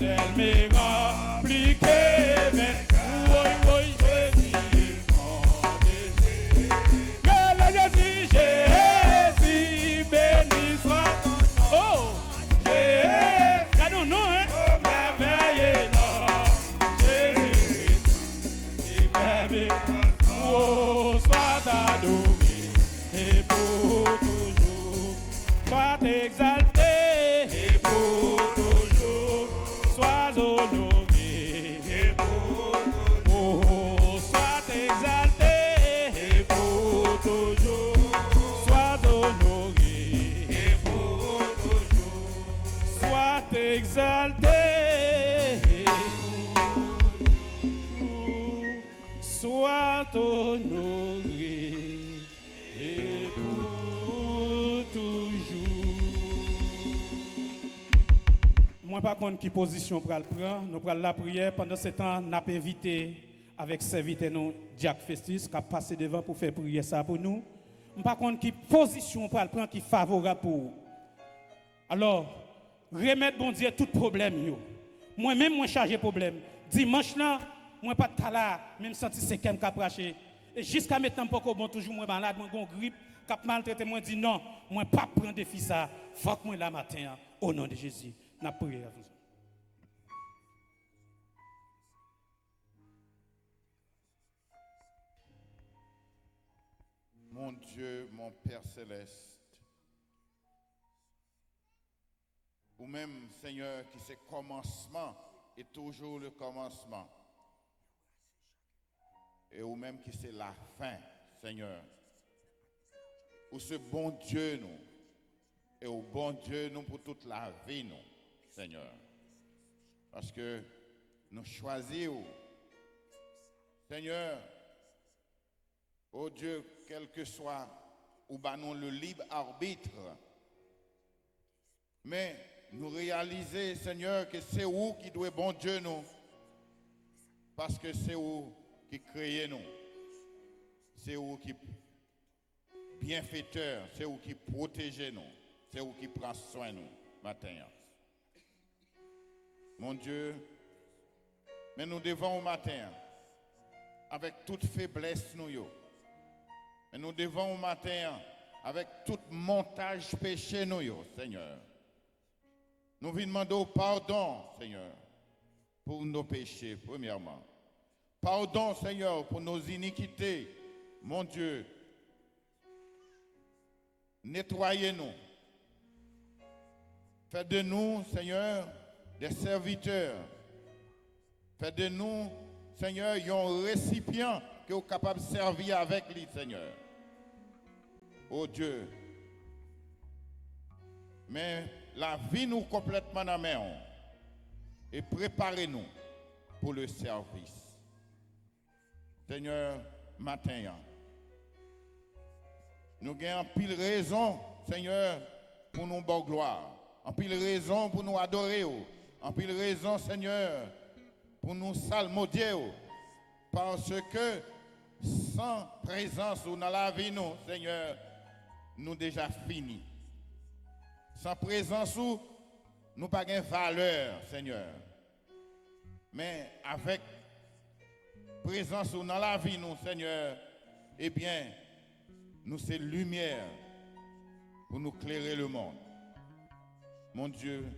elle me remplit que mes oui, Jésus, mon Jésus. Que le Jésus béni soit ton nom. Oh, Jésus, canon non, hein? Oh, merveilleux nom, Jésus, merveilleux. Oh, sois adoré et pour toujours, sois exalté et pour toujours, sois honoré et pour toujours, oh, sois exalté et pour toujours, sois honoré et pour toujours, sois exalté et sois honoré et pour toujours. Moi, par contre, qui position pour le prendre, nous prenons la prière. Pendant ce temps, nous avons invité avec serviteur nous, Jack Festus, qui a passé devant pour faire prier ça pour nous. Par contre, qui position pour le prendre qui est favorable pour vous. Alors, remettre bon Dieu tout problème. Yo. Moi-même, moi chargé problème. Dimanche là, moi pas de là, même senti 5e qui a praché. Et jusqu'à maintenant, pas bon, toujours moi malade, moi gon grippe, cap maltraité, moi dit non, moi pas prendre défi ça. Faut que moi là matin, au nom de Jésus, n'a prié à vous. Mon Dieu, mon Père céleste, ou même Seigneur qui c'est commencement et toujours le commencement, et ou même qui c'est la fin, Seigneur, ou ce bon Dieu nous, et au bon Dieu nous pour toute la vie nous, Seigneur, parce que nous choisissons, Seigneur, oh Dieu, quel que soit, ou ben non le libre arbitre, mais nous réaliser, Seigneur, que c'est vous qui doit bon Dieu nous, parce que c'est vous qui créez nous, c'est vous qui bienfaiteur, c'est vous qui protégez nous, c'est vous qui prend soin de nous, matin. Mon Dieu, mais nous devons au matin, avec toute faiblesse nous, et nous devons au matin, avec tout montage péché nous, Seigneur. Nous venons demander pardon, Seigneur, pour nos péchés, premièrement. Pardon, Seigneur, pour nos iniquités. Mon Dieu, nettoyez-nous. Faites de nous, Seigneur, des serviteurs. Faites de nous, Seigneur, un récipient qui est capable de servir avec lui, Seigneur. Oh Dieu. Mais la vie nous complètement dans la main et préparez-nous pour le service. Seigneur, matin, nous avons pile raison, Seigneur, pour nous bonne gloire. En pile raison pour nous adorer. En pile raison, Seigneur, pour nous salmodier. Parce que sans présence dans la vie, nous, Seigneur, nous déjà finis. Sans présence, nous pas de valeur, Seigneur. Mais avec présence dans la vie, nous, Seigneur, eh bien, nous c'est lumière pour nous éclairer le monde. Mon Dieu,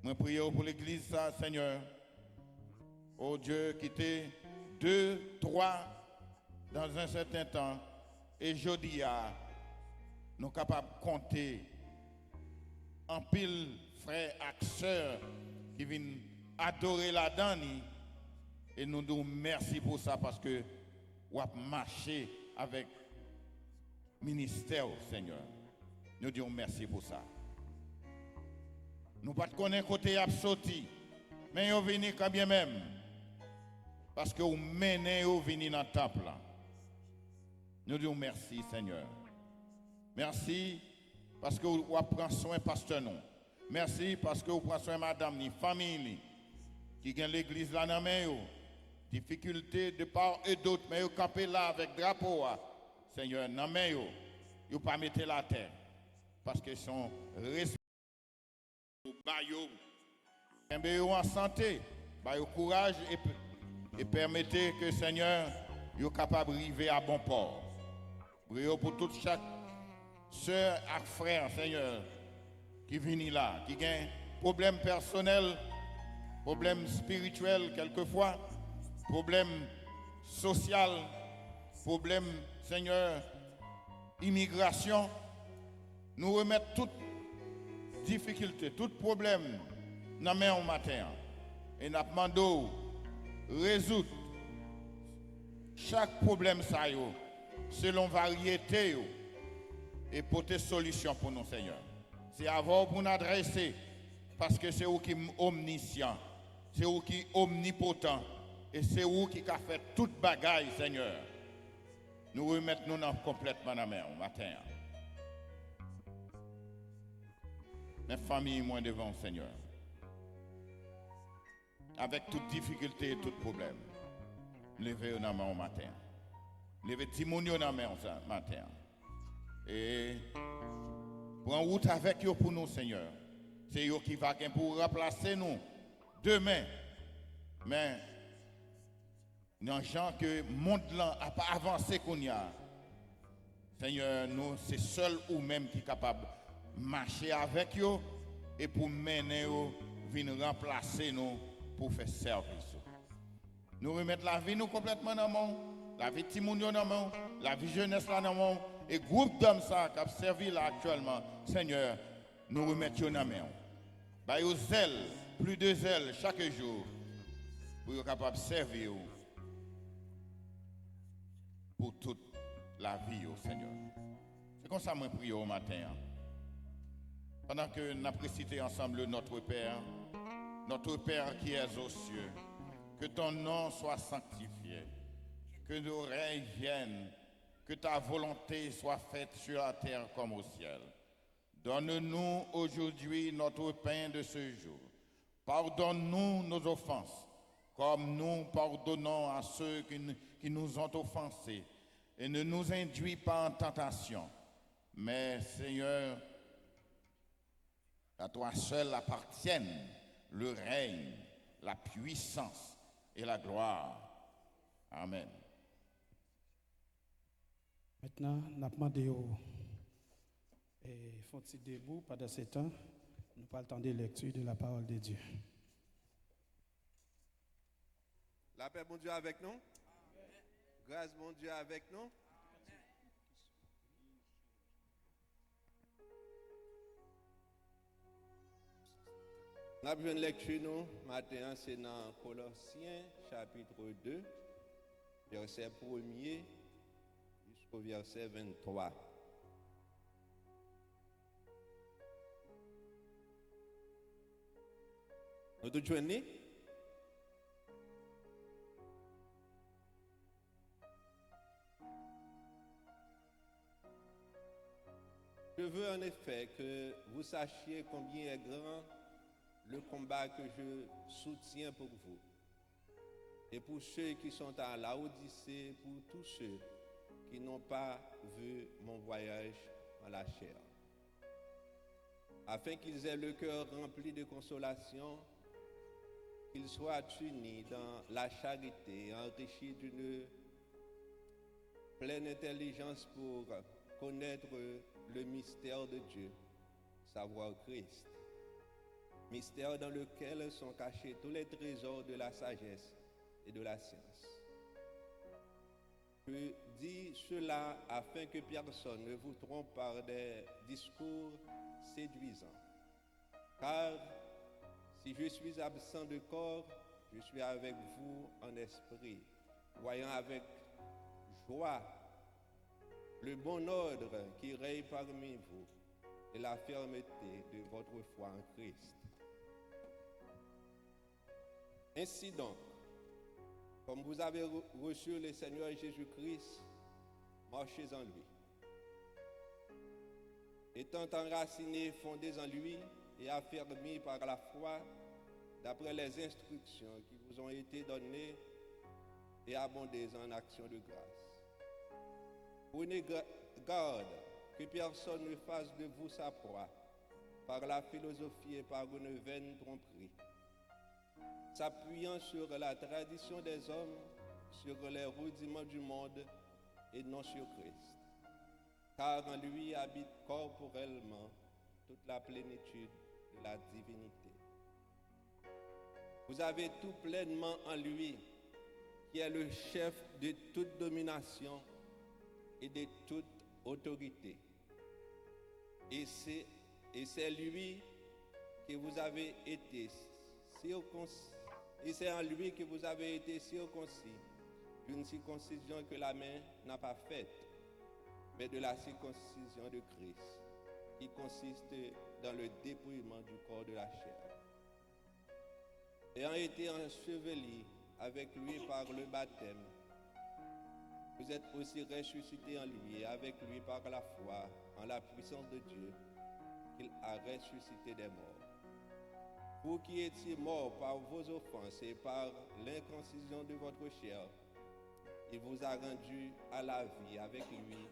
moi prie pour l'église, ça, Seigneur. Oh Dieu, qui était 2, 3 dans un certain temps, et jeudi, nous sommes capables de compter en pile frères et sœurs qui viennent adorer la donne. Et nous disons merci pour ça parce que vous avez marché avec le ministère, Seigneur. Nous disons merci pour ça. Nous ne connaissons pas côté absorti, mais vous venez quand bien même. Parce que vous menez, vous venez dans le temple. Nous disons merci, Seigneur. Merci parce que vous prenez soin de pasteur nous. Merci parce que vous prenez soin de madame, ni famille, qui gagne l'église là dans main. Difficulté de part et d'autre, mais vous campez là avec drapeau. Seigneur, dans main, vous pas mettre la terre. Parce que son respect Aimez-vous en santé, bah, au courage et permettez que Seigneur, vous capable d'arriver à bon port. Prions pour toute chaque sœur et frère, Seigneur, qui viennent là, qui a un problème personnel, problème spirituel quelquefois, problème social, problème, Seigneur, immigration. Nous remettons toute difficulté, tout problème dans la main au matin. Et nous demandons résoudre chaque problème ça yo, selon variété yo, et porter solution pour nous, Seigneur. C'est avant pour nous adresser, parce que c'est vous qui est omniscient, c'est vous qui est omnipotent, et c'est vous qui a fait toute bagaille, Seigneur. Nous remettons nous complètement dans la main au matin. Mes familles, moi devant, Seigneur. Avec toute difficulté et tout problème. Levez dans la main au matin. Levez Timonio dans la main au matin. Et pour en route avec eux pour nous, Seigneur. C'est eux qui va pour remplacer nous demain. Mais dans les gens que le monde n'a pas avancé qu'on y a. Seigneur, nous, c'est seul ou même qui est capable de marcher avec eux et pour mener eux, venir remplacer nous pour faire service. Nous remettre la vie nous complètement dans le monde, la vie de Timounio dans le monde, la vie jeunesse là dans le monde, et groupe d'hommes ça qui a servi là actuellement. Seigneur, nous remettons dans la main. Bah, aux zèle, plus de zèle chaque jour, pour être capable de servir pour toute la vie, au Seigneur. C'est comme ça que je prie au matin. Pendant que nous avons récité ensemble notre Père qui es aux cieux, que ton nom soit sanctifié, que nos règnes viennent, que ta volonté soit faite sur la terre comme au ciel. Donne-nous aujourd'hui notre pain de ce jour. Pardonne-nous nos offenses, comme nous pardonnons à ceux qui nous ont offensés. Et ne nous induis pas en tentation, mais Seigneur, à toi seul appartiennent le règne, la puissance et la gloire. Amen. Maintenant, nous avons demandé et font-ils debout pendant ce temps, nous pas le temps de lecture de la parole de Dieu. La paix, bon Dieu, avec nous. Grâce, bon Dieu, avec nous. La première lecture, nous, matin, c'est dans Colossiens, chapitre 2, verset 1er jusqu'au verset 23. Nous tous joignons? Je veux en effet que vous sachiez combien est grand le combat que je soutiens pour vous et pour ceux qui sont à Laodicée, pour tous ceux qui n'ont pas vu mon voyage en la chair, afin qu'ils aient le cœur rempli de consolation, qu'ils soient unis dans la charité, enrichis d'une pleine intelligence pour connaître le mystère de Dieu, savoir Christ, mystère dans lequel sont cachés tous les trésors de la sagesse et de la science. Je dis cela afin que personne ne vous trompe par des discours séduisants. Car si je suis absent de corps, je suis avec vous en esprit, voyant avec joie le bon ordre qui règne parmi vous et la fermeté de votre foi en Christ. Ainsi donc, comme vous avez reçu le Seigneur Jésus-Christ, marchez en lui. Étant enracinés, fondés en lui et affermis par la foi, d'après les instructions qui vous ont été données, et abondez en actions de grâce. Prenez garde que personne ne fasse de vous sa proie par la philosophie et par une vaine tromperie, s'appuyant sur la tradition des hommes, sur les rudiments du monde et non sur Christ. Car en lui habite corporellement toute la plénitude de la divinité. Vous avez tout pleinement en lui, qui est le chef de toute domination et de toute autorité. Et c'est lui que vous avez été circoncis. Et c'est en lui que vous avez été circoncis d'une circoncision que la main n'a pas faite, mais de la circoncision de Christ, qui consiste dans le dépouillement du corps de la chair. Ayant été ensevelis avec lui par le baptême, vous êtes aussi ressuscités en lui et avec lui par la foi en la puissance de Dieu qu'il a ressuscité des morts. Vous qui étiez morts par vos offenses et par l'inconcision de votre chair, il vous a rendus à la vie avec lui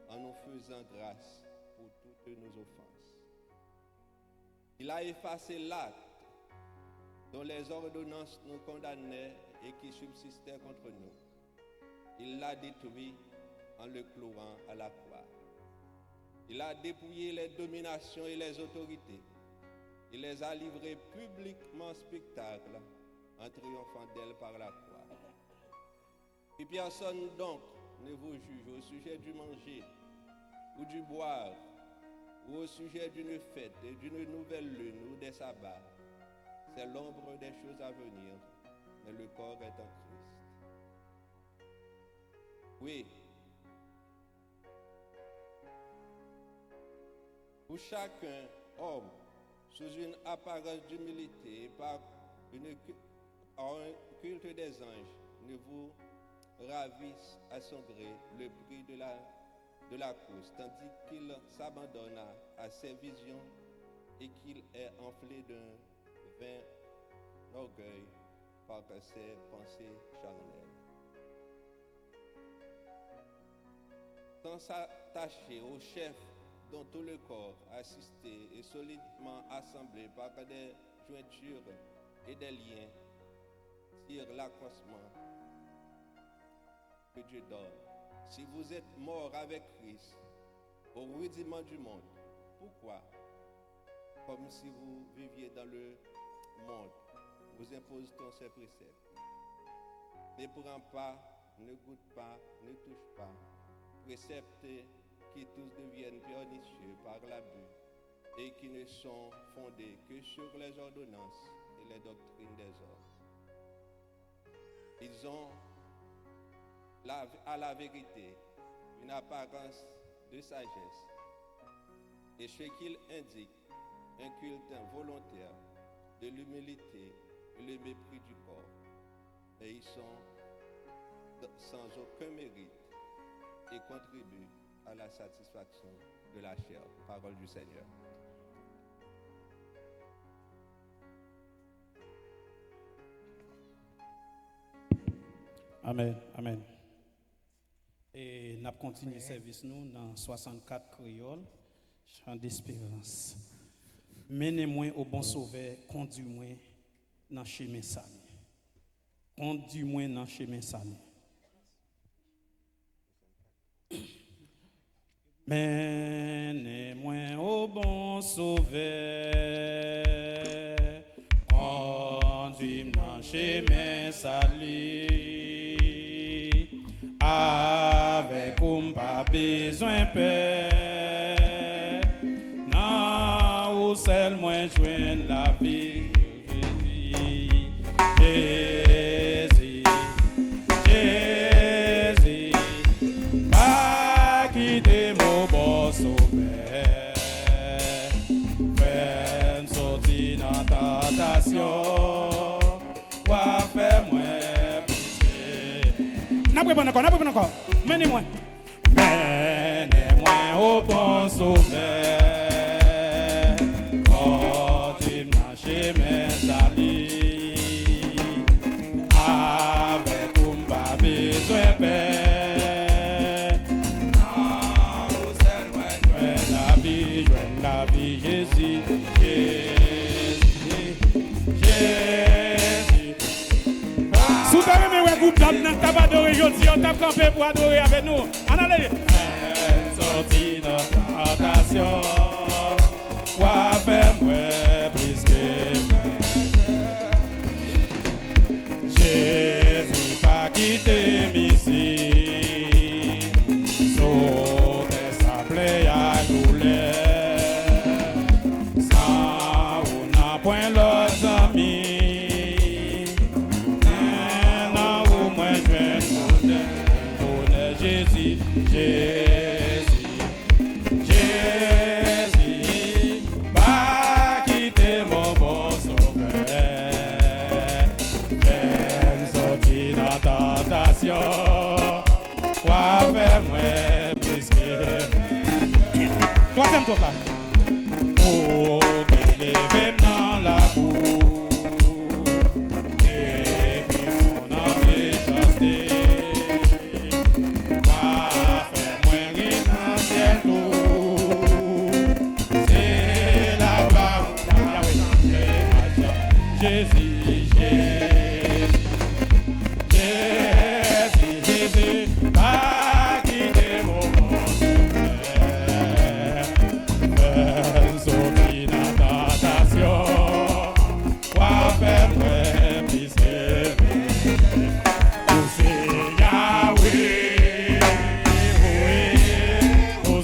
en nous faisant grâce pour toutes nos offenses. Il a effacé l'acte dont les ordonnances nous condamnaient et qui subsistait contre nous. Il l'a détruit en le clouant à la croix. Il a dépouillé les dominations et les autorités. Il les a livrées publiquement en spectacle en triomphant d'elles par la croix. Et personne donc ne vous juge au sujet du manger ou du boire ou au sujet d'une fête et d'une nouvelle lune ou des sabbats. C'est l'ombre des choses à venir, mais le corps est en Christ. Oui. Pour chacun, homme, sous une apparence d'humilité et par un culte des anges, ne vous ravisse à son gré le prix de la course, tandis qu'il s'abandonne à ses visions et qu'il est enflé d'un vain orgueil par ses pensées charnelles. Sans s'attacher au chef dont tout le corps, assisté et solidement assemblé par des jointures et des liens, tire l'accroissement que Dieu donne. Si vous êtes mort avec Christ au rudiment du monde, pourquoi, comme si vous viviez dans le monde, vous impose-t-on ces préceptes? Ne prends pas, ne goûte pas, ne touche pas, préceptes qui tous deviennent pernicieux par l'abus et qui ne sont fondés que sur les ordonnances et les doctrines des hommes. Ils ont à la vérité une apparence de sagesse et ce qu'ils indiquent, un culte volontaire de l'humilité et le mépris du corps. Et ils sont sans aucun mérite et contribuent à la satisfaction de la chair. Parole du Seigneur. Amen, amen. Et nous continuons le service nous dans 64 créoles, chant d'espérance. Menez-moi au bon sauveur, conduis-moi dans le chemin salé. Conduis-moi dans le chemin salé. Menez-moi au bon sauveur, conduis-moi dans le chemin salé. Avec pas besoin peur, non, ou seul moi joindre la vie. Jésus, Jésus, pas quitter mon bon sauveur, fais sortir dans la tentation, quoi faire moi. N'apprenez encore. Menez-moi. Menez-moi au bon sauveur. Conduis-moi dans le chemin salé. Avec pas besoin peur. Non, c'est la vie, Jésus, Jésus, Jésus. groupe d'âme t'a adoré aujourd'hui, on t'a campé pour adorer avec nous. En allez. Sorti de tentation, quoi faire moi plus que Jésus pas quitté ici, sauver sa plaie à douleur, sans on n'a point l'autre ami. Jésus, pas quitter mon bon sauveur. Même sorti dans tentation, quoi faire moi plus que. Troisième tour là. Oh, qu'il est dans la boue. Et puis on a déchasté. Jésus, pas quitter mon monde, sauver dans tentation, quoi faire moi plus que c'est Yahweh,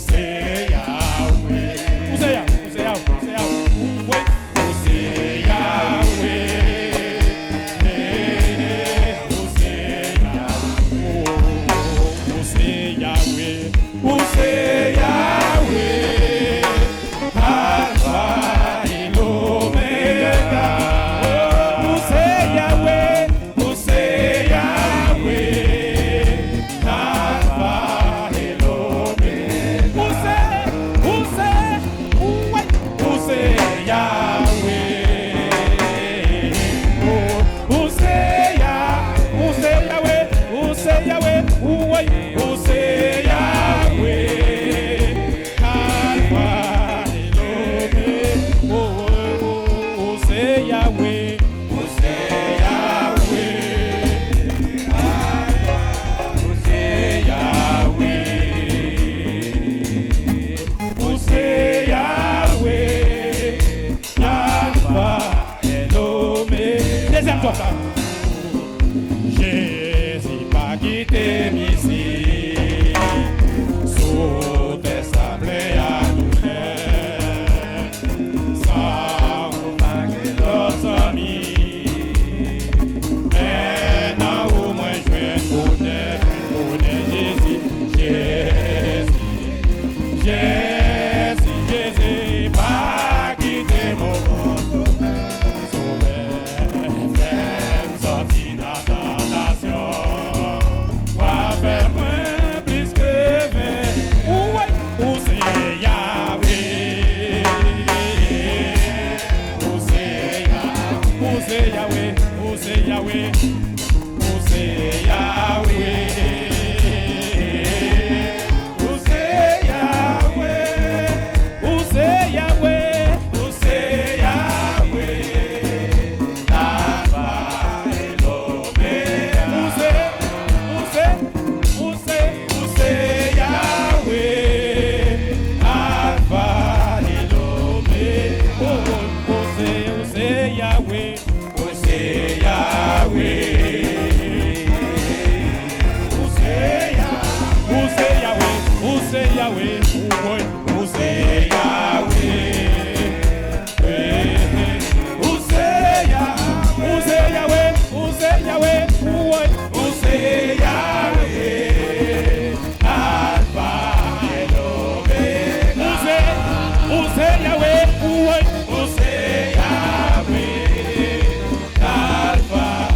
c'est Yahweh, c'est Yahweh. Jésus pas quitté ici, sous tes sablés à douleur, sans remarquer d'autres amis. Maintenant au moins je vais connaître Jésus, Jésus, pas quitté mon monde. Yahweh, Alpha,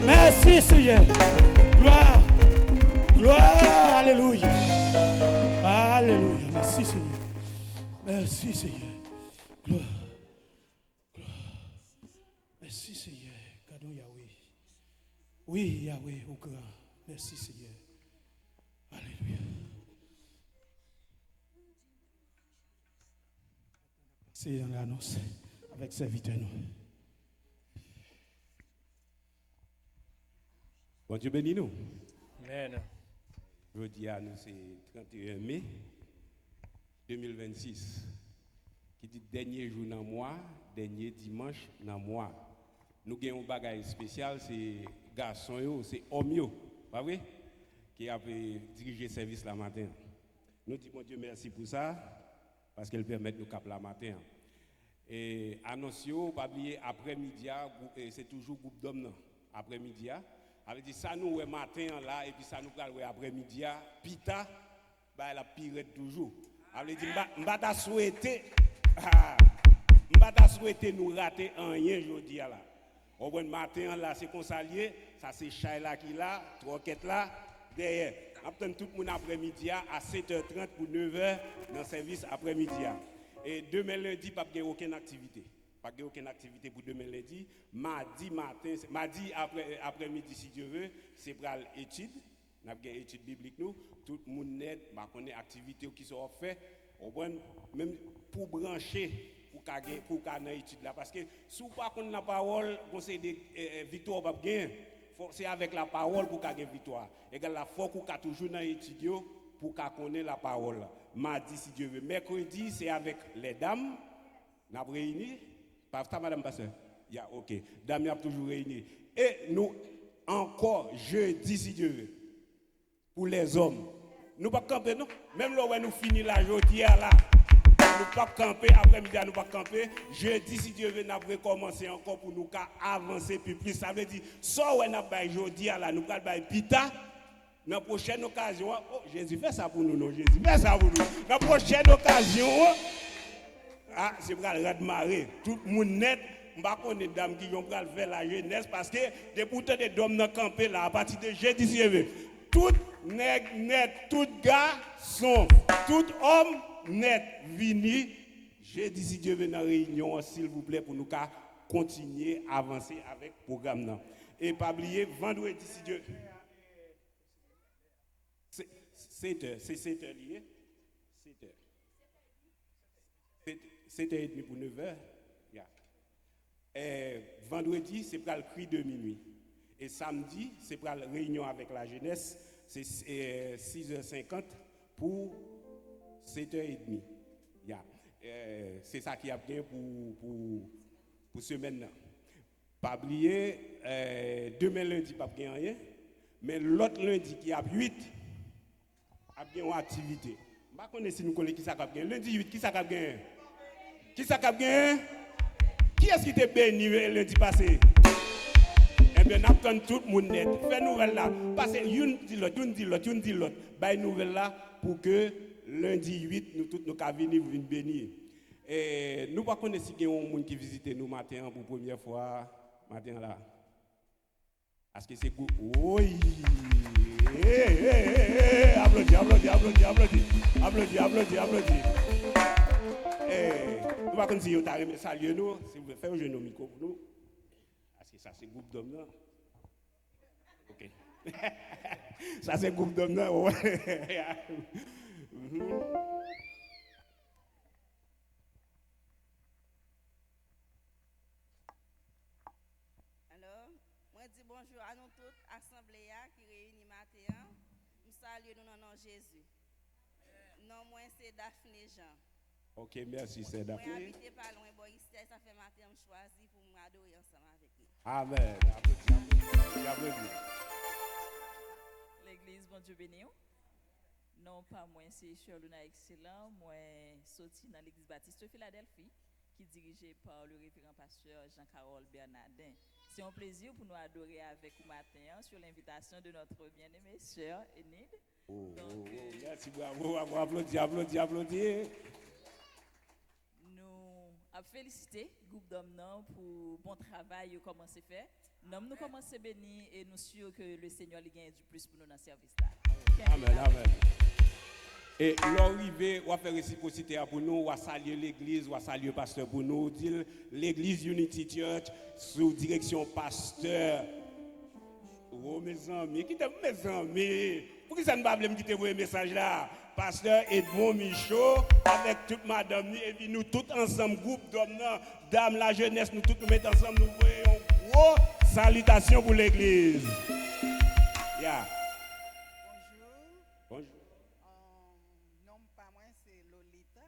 Merci Seigneur. Gloire. Gloire. Alléluia. Alléluia. Merci Seigneur. Merci Seigneur. Gloire. Gloire. Merci Seigneur. Gardons Yahweh. Oui, Yahweh au grand. Merci Seigneur. Alléluia. C'est dans l'annonce avec serviteurs nous. Bon Dieu bénis nous. Amen. Jeudi à nous c'est 31 mai 2026. Qui dit dernier jour dans le mois, dernier dimanche dans le mois. Nous avons un bagage spécial, c'est garçon, c'est homme, pas vrai? Qui a dirigé le service la matin. Nous disons mon Dieu merci pour ça, parce qu'elle permet de nous cap la matin. Et annonce, pas oublier après-midi, c'est toujours groupe d'hommes après-midi. Avait dit ça nous matin là et puis ça nous pral après-midi pita bah la pire toujours. Avait dit m'ba souhaiter nous rater rien jodi là. Au bon matin là c'est consalier, ça c'est chay là qui là, troquette là derrière. Attend tout le monde après-midi à 7h30 pour 9h dans service après-midi. Et demain lundi pas aucune activité. Pas aucune activité pour demain lundi. Mardi matin, mardi après-midi si Dieu veut, c'est pour l'étude. Nous avons une étude biblique nous. Tout le monde net, connaît activités qui sont faites. Même pour brancher, pour qu'on ait étude là. Parce que si vous pas la parole, conseil de victoire pas gagner. C'est avec la parole pour qu'on ait victoire. Et la fois qu'on a toujours dans l'étude pour qu'on connaisse la parole. Mardi si Dieu veut. Mercredi, c'est avec les dames. Nous avons réuni. Pas ça, madame pasteur. OK. Dame a toujours réuni. Et nous, encore jeudi, si Dieu veut, pour les hommes. Nous ne pouvons pas camper, non? Même là où nous finissons la journée là, nous ne pouvons pas camper, après-midi, nous ne pouvons pas camper. Jeudi, si Dieu veut, nous allons recommencer encore pour nous avancer plus. Ça veut dire, soit où nous avons jeudi là, nous allons pita. Dans la prochaine occasion, oh, Jésus fait ça pour nous, non? Jésus fait ça pour nous. Dans la prochaine occasion, c'est pour le redémarrer. Tout le monde net, je ne sais pas si les dames qui vont faire la jeunesse parce que des boutons de dames dans campé là, à partir de jeudi, tout nègre net, tout garçon, tout homme net, vini jeudi, si Dieu veut, dans la réunion, s'il vous plaît, pour nous continuer à avancer avec le programme. Là. Et pas oublier, vendredi, si Dieu. C'est 7 heures, c'est 7 heures lié. 7 heures. 7h30 pour 9h. Yeah. Vendredi, c'est pour le cri de minuit. Et samedi, c'est pour la réunion avec la jeunesse. C'est 6h50 pour 7h30. Yeah. C'est ça qui a bien pour semaine. Pas oublier, demain lundi, pas bien rien. Mais l'autre lundi qui a 8, a bien une activité. Je ne sais pas si nous connaissons qui ça a bien. Lundi 8, qui ça a bien? Qui ça a bien? Qui est-ce qui t'a béni lundi passé? Eh bien, nous attendons tout le monde net. Fais nouvelle là. Parce que une dit l'autre. Bah, nouvelle là pour que lundi 8, nous tous nous venir bénir. Et nous ne connaissons pas si il y a un monde qui visite nous matin pour la première fois. Matin là. Est-ce que c'est good? Oui! Applaudis. Nous ne connaissons pas si vous avez salué nous, si vous voulez faire un jeu au micro pour nous. Est-ce que ça c'est groupe d'hommes là? Ok. Ça c'est groupe d'hommes là, ouais. Bonjour à nous toutes, assemblée qui réunit matin. Nous saluons nous dans le nom de Jésus. Non, moi c'est Daphné Jean. Ok, merci, c'est Daphné. Moi habité pas loin, ça fait matin je choisi pour m'adorer ensemble avec nous. Amen. Applaudis. L'église, bon Dieu béni. Non, pas moi, c'est Charluna Excellent. Moi, sorti dans l'église Baptiste Philadelphie, qui est dirigée par le révérend pasteur Jean-Carole Bernardin. C'est un plaisir pour nous adorer avec vous matin sur l'invitation de notre bien-aimée sœur Enid. Merci, bravo, applaudis. Nous féliciter le groupe d'hommes pour le bon travail qu'ils commencé à faire. Nous commençons à bénir et nous sommes sûrs que le Seigneur gagne du plus pour nous dans ce service là. Amen. Et l'arrivée, on va faire réciprocité pour nous, on va saluer l'église, on va saluer le pasteur pour nous, dire l'église Unity Church sous direction pasteur. Oh mes amis, qui t'aiment mes amis? Pourquoi ça ne va pas me quitter le message là? Pasteur Edmond Michaud, avec toute madame, et puis nous tous ensemble, groupe d'hommes, dames, la jeunesse, nous tous nous mettons ensemble, nous voyons gros salutations pour l'église. Yeah. Bonjour. Non, pas moi, c'est Lolita.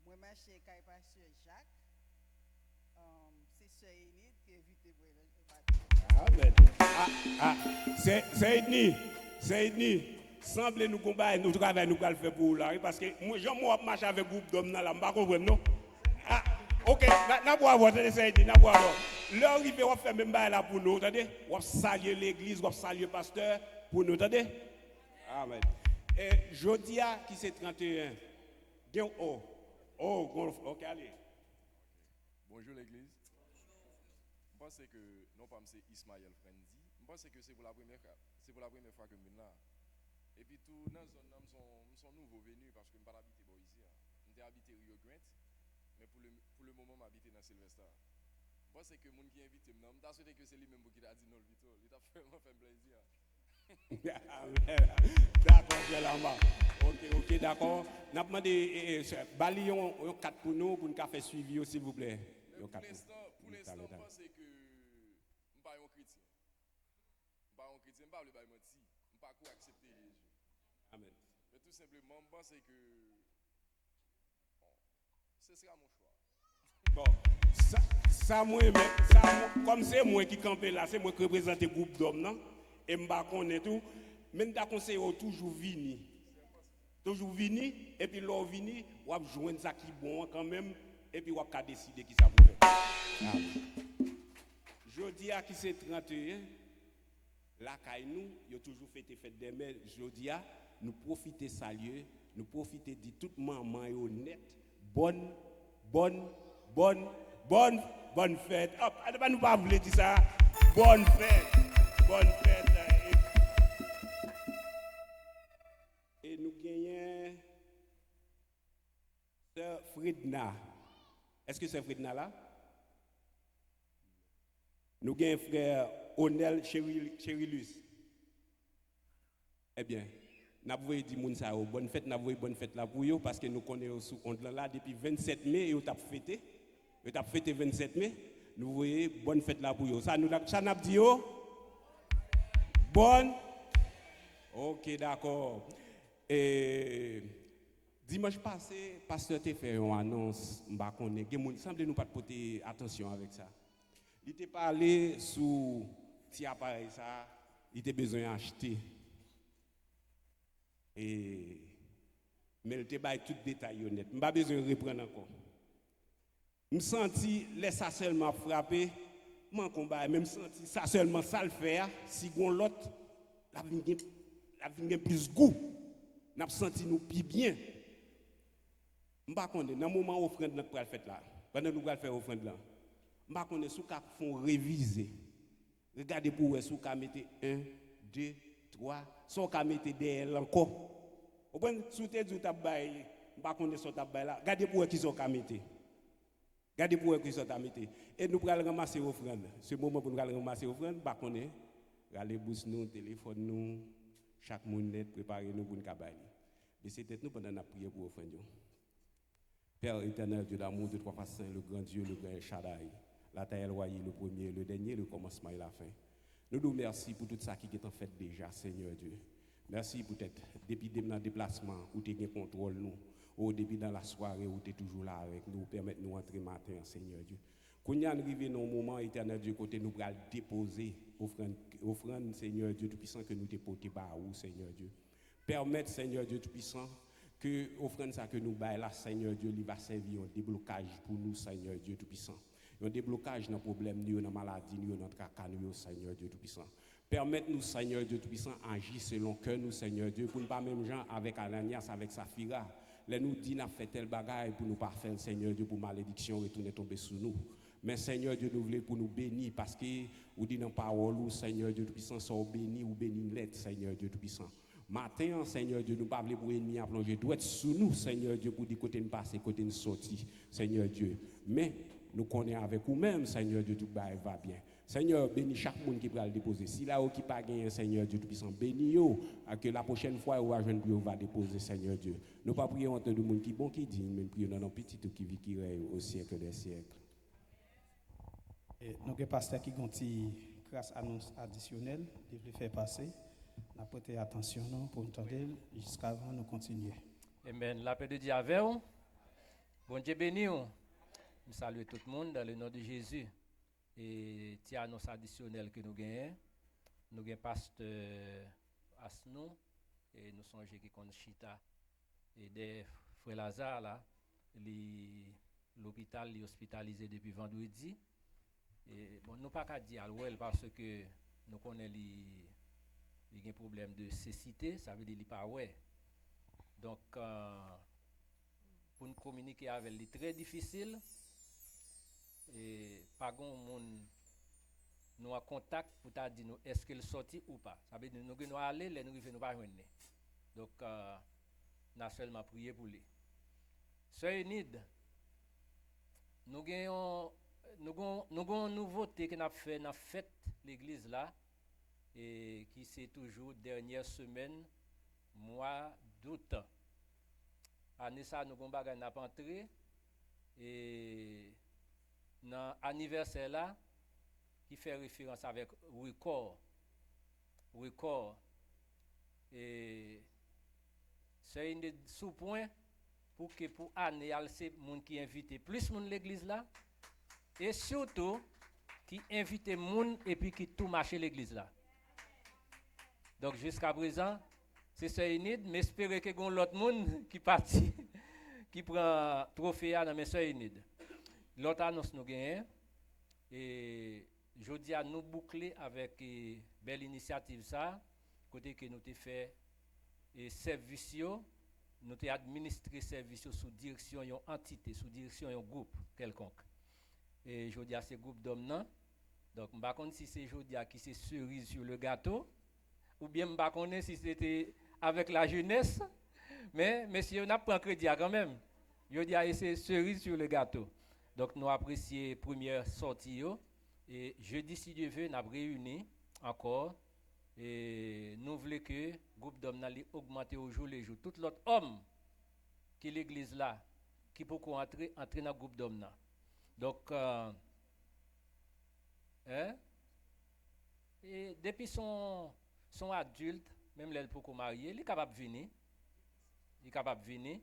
Moi, je suis pasteur Jacques. C'est Sœur Enid qui est invitée pour C'est Edni. Semblez nous combattre, nous travaillons, nous allons faire pour là. Parce que moi, je marche avec un groupe d'hommes là, je ne comprends pas, non? Ah, ok, n'a pas voir, c'est Edni, n'a pas voir. L'arrivée, on fait même là pour nous, attendez? On salue l'église, on salue le pasteur pour nous, attendez? Amen. Et Jodia, qui c'est 31? Ok, allez. Bonjour l'église. Je pense que, non pas c'est Ismaël Frendi, je pense que c'est pour la première fois que je suis là. Et puis tout dans zone sont nouveaux venus parce que je ne suis pas habité ici. Je habité Rio Grande, mais pour le moment je habite dans Sylvester. Je pense que les gens qui invitent moi, je souhaité que c'est lui-même qui a dit non vite, il a vraiment fait plaisir. D'accord, je là bas. Ok, d'accord. N'a demandé balion 4 pour nous pour nous faire suivi s'il vous plaît. Pour l'instant, je pense que je ne suis pas un chrétien. Je ne suis pas un chrétien, je ne suis pas mentir. Je ne peux pas accepter Jésus. Amen. Mais tout simplement, je pense que ce sera mon choix. Bon, comme c'est moi qui campe là, c'est moi qui représente le groupe d'hommes, non? Et je ne connais tout. Mais je conseille toujours venir. Toujours venir, et puis l'on vini, on va joindre ça qui est bon quand même, et puis on va décider qui ça vous fait. Je dis à qui c'est 31, la caille nous, il a toujours fait fête des mères. Je dis à nous profiter saluer, nous profiter de toute maman et honnête, bonne fête. Hop, allez, nous pas voulez dire ça. Bonne fête. Et nous gagnons Fredna. Est-ce que c'est Fredna là? Nous avons un frère Onel Cherilus. Eh bien, nous avons dit bonne fête, nous avons bonne fête là pour vous parce que nous connaissons sous compte là depuis 27 mai et vous avez fêté. Vous avez fêté 27 mai. Nous voyons bonne fête là pour vous. Ça nous dit bonne. OK, d'accord. Et dimanche passé, pasteur t'a fait une annonce, il semble nous pas porter attention avec ça. Il t'a parlé sous petit appareil ça, il t'a besoin d'acheter. Et mais il t'a baillé tout détail honnête. Je pas besoin de reprendre encore. Je senti laisse ça seulement frapper, mon combat même senti ça seulement ça le faire si gon l'autre la vinn plus goût. N'a senti nous plus bien. M'pa connait dans moment offrande notre pral fait là. Pendant nous pral faire offrande là. M'pa connait sous ka font réviser. Regardez pour sous ka mettre 1 2 3, sous ka mettre derrière encore. Au point sous te du t'a bail, m'pa connait sous t'a bail là. Regardez pour qui sont ka mettre. Regardez pour qui sont ka mettre. Et nous pral ramasser offrande. Ce moment pour nous ramasser offrande, m'pa connait. Rale bouche nous, téléphone nous, chaque monde net préparer nous pour nous cabaye. Mais c'était nous pendant la prière pour offrande. Père éternel, Dieu d'amour, de trois façons, le grand Dieu, le grand Shaddai, la terre, le royaume, le premier, le dernier, le commencement et la fin. Nous nous remercions pour tout ça qui est en fait déjà, Seigneur Dieu. Merci pour être, depuis le déplacement, où tu as contrôle nous, au début dans la soirée, où tu es toujours là avec nous, permettre nous entrer matin, Seigneur Dieu. Quand nous arrivons dans un moment éternel Dieu, côté nous allons déposer offrande, Seigneur Dieu Tout-Puissant, que nous déposons par où, Seigneur Dieu. Permettre, Seigneur Dieu Tout-Puissant, que offrande ça que nous baillons là, Seigneur Dieu, il va servir un déblocage pour nous, Seigneur Dieu Tout-Puissant. Un déblocage dans le problème, dans la maladie, dans notre caca, Seigneur Dieu Tout-Puissant. Permettre-nous, Seigneur Dieu Tout-Puissant, agir selon cœur, nous, Seigneur Dieu, pour ne pas même gens avec Ananias, avec Saphira. Les nous dit, n'a fait tel bagaille pour nous pas faire, Seigneur Dieu, pour malédiction retourner tomber sur nous. Mais Seigneur Dieu, nous voulons pour nous bénir parce que vous dites dans la parole, Seigneur Dieu Tout-Puissant, soit béni ou béni l'être, Seigneur Dieu Tout-Puissant. Matin, Seigneur Dieu, nous ne pouvons pas pour ennemi à plonger. Doit être sous nous, Seigneur Dieu, pour dire côté nous passer, côté nous sortir, Seigneur Dieu. Mais nous connaissons avec vous-même, Seigneur Dieu, tout va bien. Seigneur, bénis chaque monde qui va le déposer. Si là qui pas gagné, Seigneur Dieu Tout-Puissant, bénis yo, que la prochaine fois où jeune pour va déposer, Seigneur Dieu. Nous pas prier en tant de monde qui bon qui dit, mais prier dans nos petits qui vit qui règne au siècle des siècles. Et nous avons pasteur qui ont une grâce annonce additionnelle, devrait faire passer. Nous avons prêté attention pour nous entendre jusqu'à avant nous continuer. Amen. La paix de Dieu avec vous. Bon Dieu béni. Je salue tout le monde dans le nom de Jésus. Et il y a annonce additionnelle que nous gagnons. Nous avons pasteur Asnou et nous sommes qui compte Chita et des frères Lazare là. L'hôpital est hospitalisé depuis vendredi. Et bon, nous pas qu'à dire well parce que nous connaissons il y a un problème de cécité, ça veut dire qu'il pas ouais. Donc pour nous communiquer avec lui très difficile et pas grand monde nous en contact pour t'a dire nous est-ce qu'il sorti ou pas. Ça veut dire nous devons aller les nous nous pas joindre. Donc nous avons seulement prié pour lui. Sœur Enid, nous avons une nouveauté que nous avons fait dans fête l'église là et qui c'est toujours dernière semaine mois d'août. Année ça nous avons bagage n'a pas entré et dans anniversaire là qui fait référence avec record et c'est une sous point pour que pour année c'est monde qui invite plus monde l'église là et surtout qui invite monde et puis qui tout marcher l'église là. Donc jusqu'à présent c'est ça Enid, mais j'espère que gon l'autre monde qui parti qui prend trophée dans mes sœurs Enid. L'autre annonce nous gagne et jodi à nous boucler avec belle initiative ça côté que nous t'ai fait et service nous t'ai administré service sous direction une entité sous direction un groupe quelconque et jodi à ce groupe d'hommes là donc m'pa connait si c'est jodi à qui c'est cerise sur le gâteau ou bien m'pa connait si c'était avec la jeunesse mais monsieur on a pris crédit quand même Je dis, c'est cerise sur le gâteau. Donc, nous apprécions la première sortie. Et jeudi, si Dieu veut, nous avons réuni encore. Et nous voulons que le groupe d'hommes augmente au jour le jour. Tout l'autre homme qui est l'église là, qui peut entrer dans le groupe d'hommes. Donc, et depuis son adulte, même les pour marier, il est capable de venir. Il est capable de venir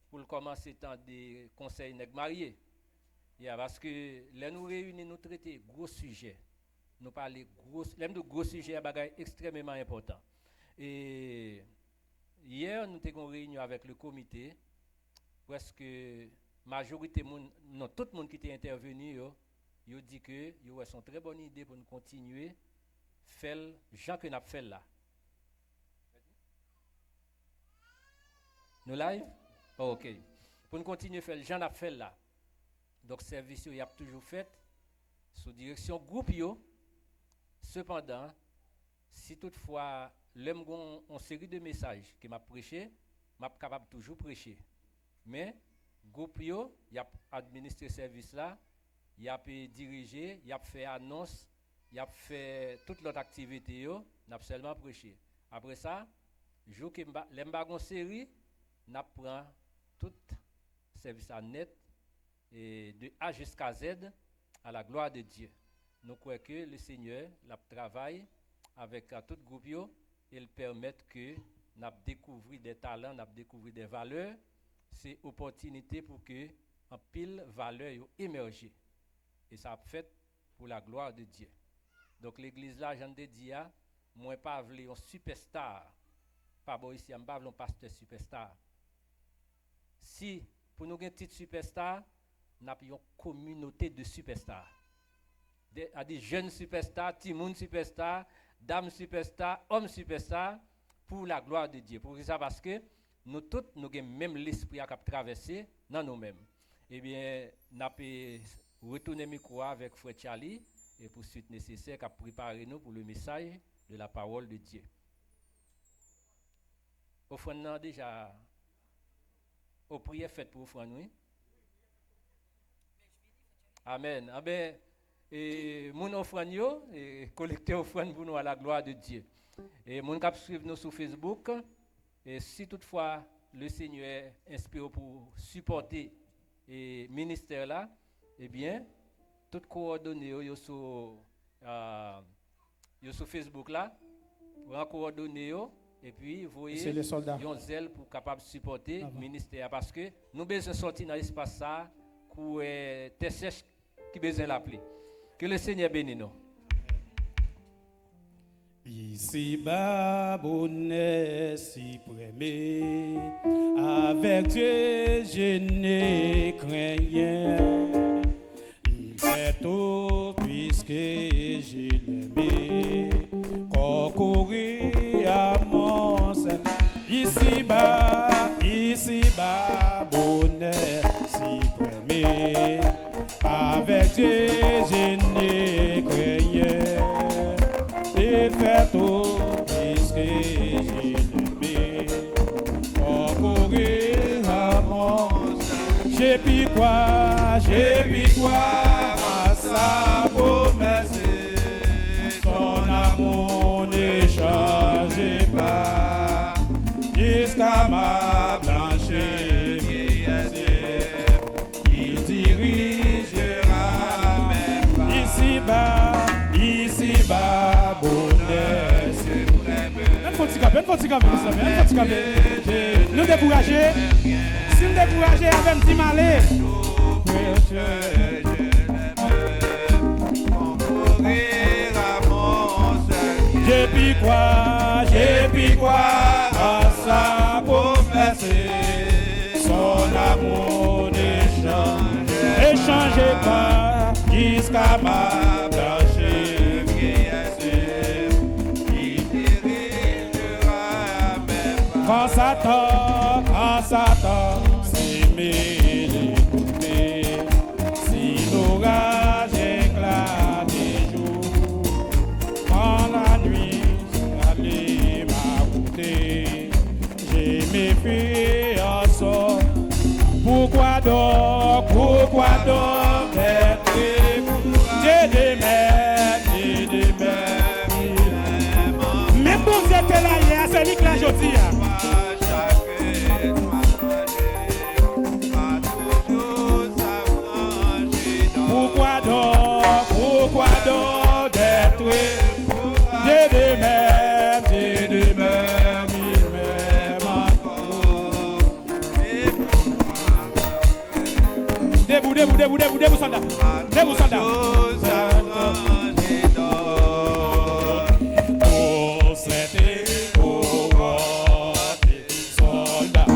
pour commencer dans des conseils nèg mariés. Parce que là nous réunissons, nous traiter gros sujets. Nous parler de gros sujets, bagay extrêmement important. Et hier nous avons une réunion avec le comité, presque majorité non tout le monde qui était intervenu, il dit que c'est une très bonne idée pour nous continuer faire Jean que nous avons fait là. Nous live? Oh, ok. Pour nous continuer à faire Jean a fait là. Donc service il y a toujours fait sous direction groupe yo. Cependant, si toutefois l'aime une série de messages que m'a prêché, m'a capable toujours prêcher. Mais groupe yo, y a administré service là, y a dirigé, y a fait annonce, y a fait toute l'autre activité yo, n'a seulement prêché. Après ça, jour que l'aime une série, n'a prend tout service à net et de A jusqu'à Z à la gloire de Dieu. Nous croyons que le Seigneur travaille avec tout groupe et il permet que nous découvrions des talents, nous découvrions des valeurs. C'est une opportunité pour que en pile valeur émerge. Et ça a fait pour la gloire de Dieu. Donc l'église là, j'en ai dit, moi pas voulu un superstar. Pas bon ici, je pas voulu un pasteur superstar. Si pour nous avoir un titre superstar, nous avons une communauté de superstars. Des jeunes superstars, petits superstars, dames superstars, hommes superstars, pour la gloire de Dieu. Pour ça, parce que nous tous, nous avons même l'esprit à traverser dans nous-mêmes. Eh bien, nous avons retourné le micro avec Frère Charlie et pour suite nécessaire à préparer nous pour le message de la parole de Dieu. Offrande déjà, aux prières faites pour offrande, oui. Amen. Ah ben, et mon offrande et collecter offrande pour nous à la gloire de Dieu. Et mon cap suivre nous sur Facebook. Et si toutefois le Seigneur inspire pour supporter le ministère là, eh bien, toutes coordonnées sur Facebook là, vous coordonnées et puis vous voyez un zèle pour capable supporter le ministère parce que nous besoin sortir dans l'espace ça pour tes sèches qui besoin l'appeler. Que le Seigneur bénisse nous. Ici bas bonnet si prémé, avec Dieu je ne crains rien. Il fait tout puisque je l'aimais, concourir à mon sein. Ici bas bonnet si prémé, avec Dieu je ne crains rien. Il fait tout puisque je l'aimais, concourir à mon sein. J'ai pu croire à sa promesse, son amour ne change pas, jusqu'à ma blanche vieillesse, il dirigera mes pas. Ici bas, bonheur, c'est vrai. Nous décourager. Si nous décourager avec un petit malais. J'ai pu croire à sa promesse, son amour ne change pas, jusqu'à ma blanche vieillesse, il dirigera mes pas. Quand Satan s'est mêlé, si l'orage éclate des jours, quand la nuit allait m'agoûter, j'ai mes filles en sort Pourquoi donc être Dieu des mers, même pour vous êtes là hier, c'est lui que la jodi. Pourquoi donc d'être Dieu des mers, Debout, soldat. Pour c'était pour voter, soldat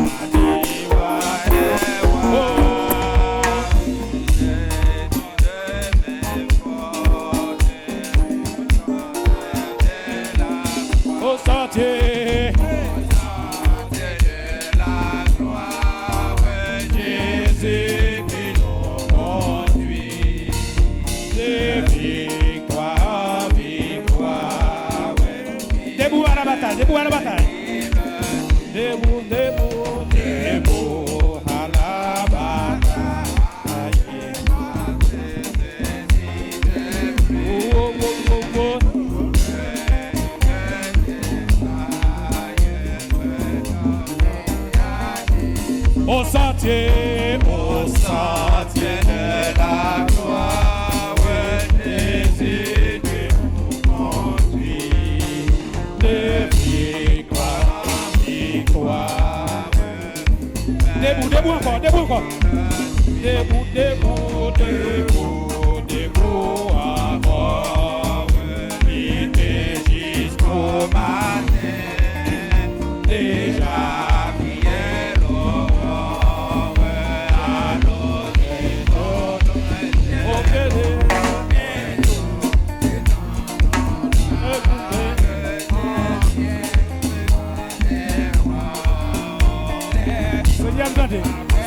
au sentier. Debout à la bataille. Debout à la bataille. Au sentier de la gloire, Jésus nous conduit. Debout encore. Debout encore. Vite jusqu'au matin. Déjà prié l'aurore. Alors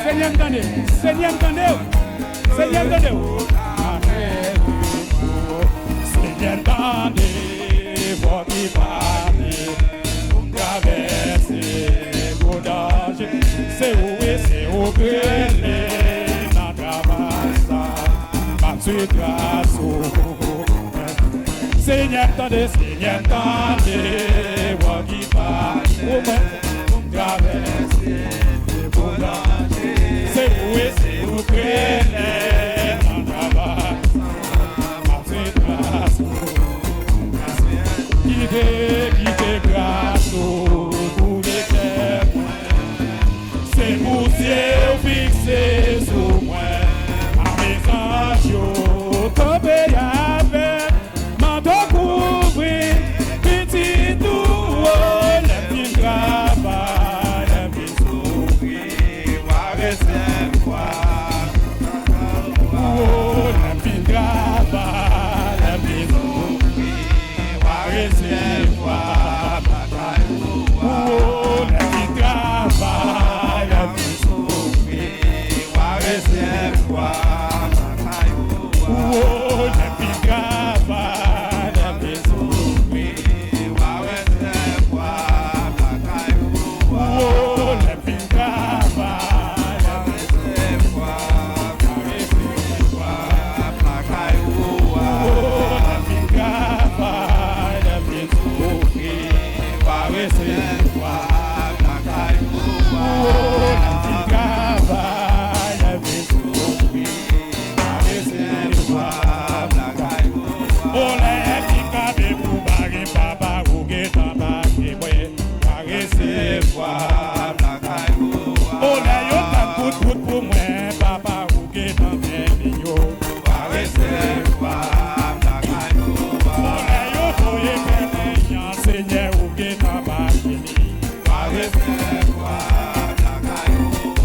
Seigneur, entendez. Seigneur, entendez. Votre parler, pour traverser vos dangers. C'est où que les n'entravent pas sur grâce. Seigneur, entendez, votre parler, pour traverser vos dangers. C'est où que les n'entravent pas sur grâce. Qui te grâce pour l'éternel. C'est pour ciel fixé sur moi. À mes anges, tomber avec manteau couvrir. Petit tout, le petit travail, le petit sourire, va recevoir. Oh, le petit travail, le petit sourire, va recevoir. Oh, le petit travail, le petit sourire, va recevoir. Oh, le petit travail, le petit sourire, va recevoir. Oh, le petit travail, le petit sourire, va recevoir. Oh, le petit travail, le petit sourire, va recevoir. Oh, le petit travail, le petit sourire, va recevoir. Oh, les petits cabés pour barrer papa, ou guetan barrer, va recevoir. Oh, les yotan pour moi, papa, ou guetan mignon, va recevoir. Oh, les yotan et Seigneur, ou guetan barrer, va recevoir.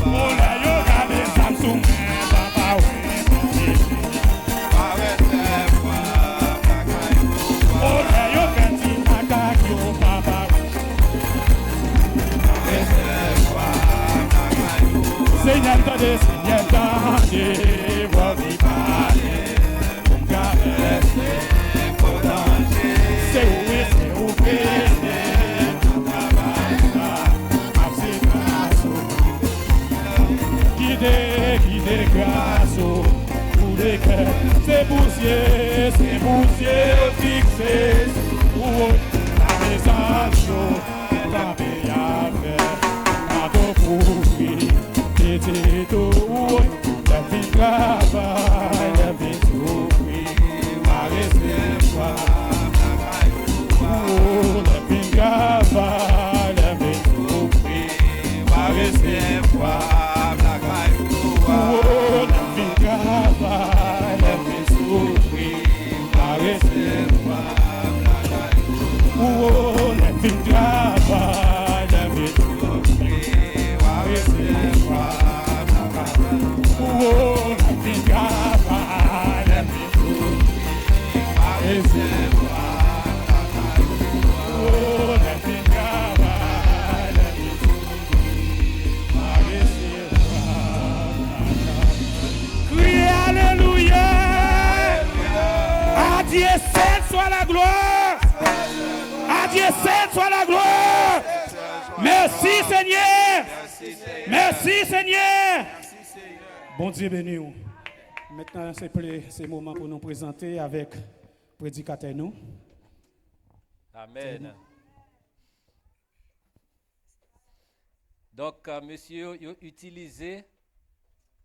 Oh, les yotan et Samsung, papa, ou oh, les yotan et Akaki, papa, Seigneur, entendez, votre parler, pour traverser vos dangers. C'est où que qui des grâces pour les cœurs. C'est poussière fixé pour la maison. La meilleure à ton profit. Et c'est tout. La vie travaille, la vie souffrit. Ma réserve. Oh, la vie travaille, la vie souffrit. Ma réserve. Oh, la vie travaille, la vie souffrit. Ma réserve. Oh, la vie travaille, la vie souffrit. Ma réserve. Oh, la vie travaille, la vie souffrit. Ma réserve. Oh, la vie travaille, la vie souffrit. Ma réserve. Criez Alléluia. À Dieu seul soit la gloire. À Dieu seul soit la gloire. Merci Seigneur. Merci Seigneur. Bon Dieu béni. Maintenant, c'est le moment pour nous présenter avec le prédicateur nous. Amen. Donc, monsieur, ils ont utilisé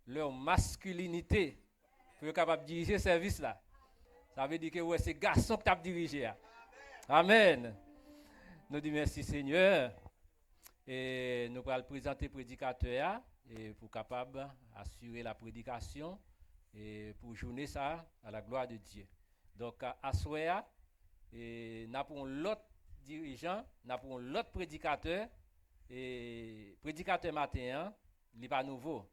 leur masculinité pour être capable de diriger ce service là. Ça veut dire que ouais, c'est garçon qui t'a dirigé. Amen. Nous disons merci Seigneur. Et nous allons présenter le prédicateur et pour capable assurer la prédication et pour journée ça à la gloire de Dieu. Donc, à Soya, et nous avons l'autre dirigeant, nous avons l'autre prédicateur, et prédicateur matin, il n'est pas nouveau.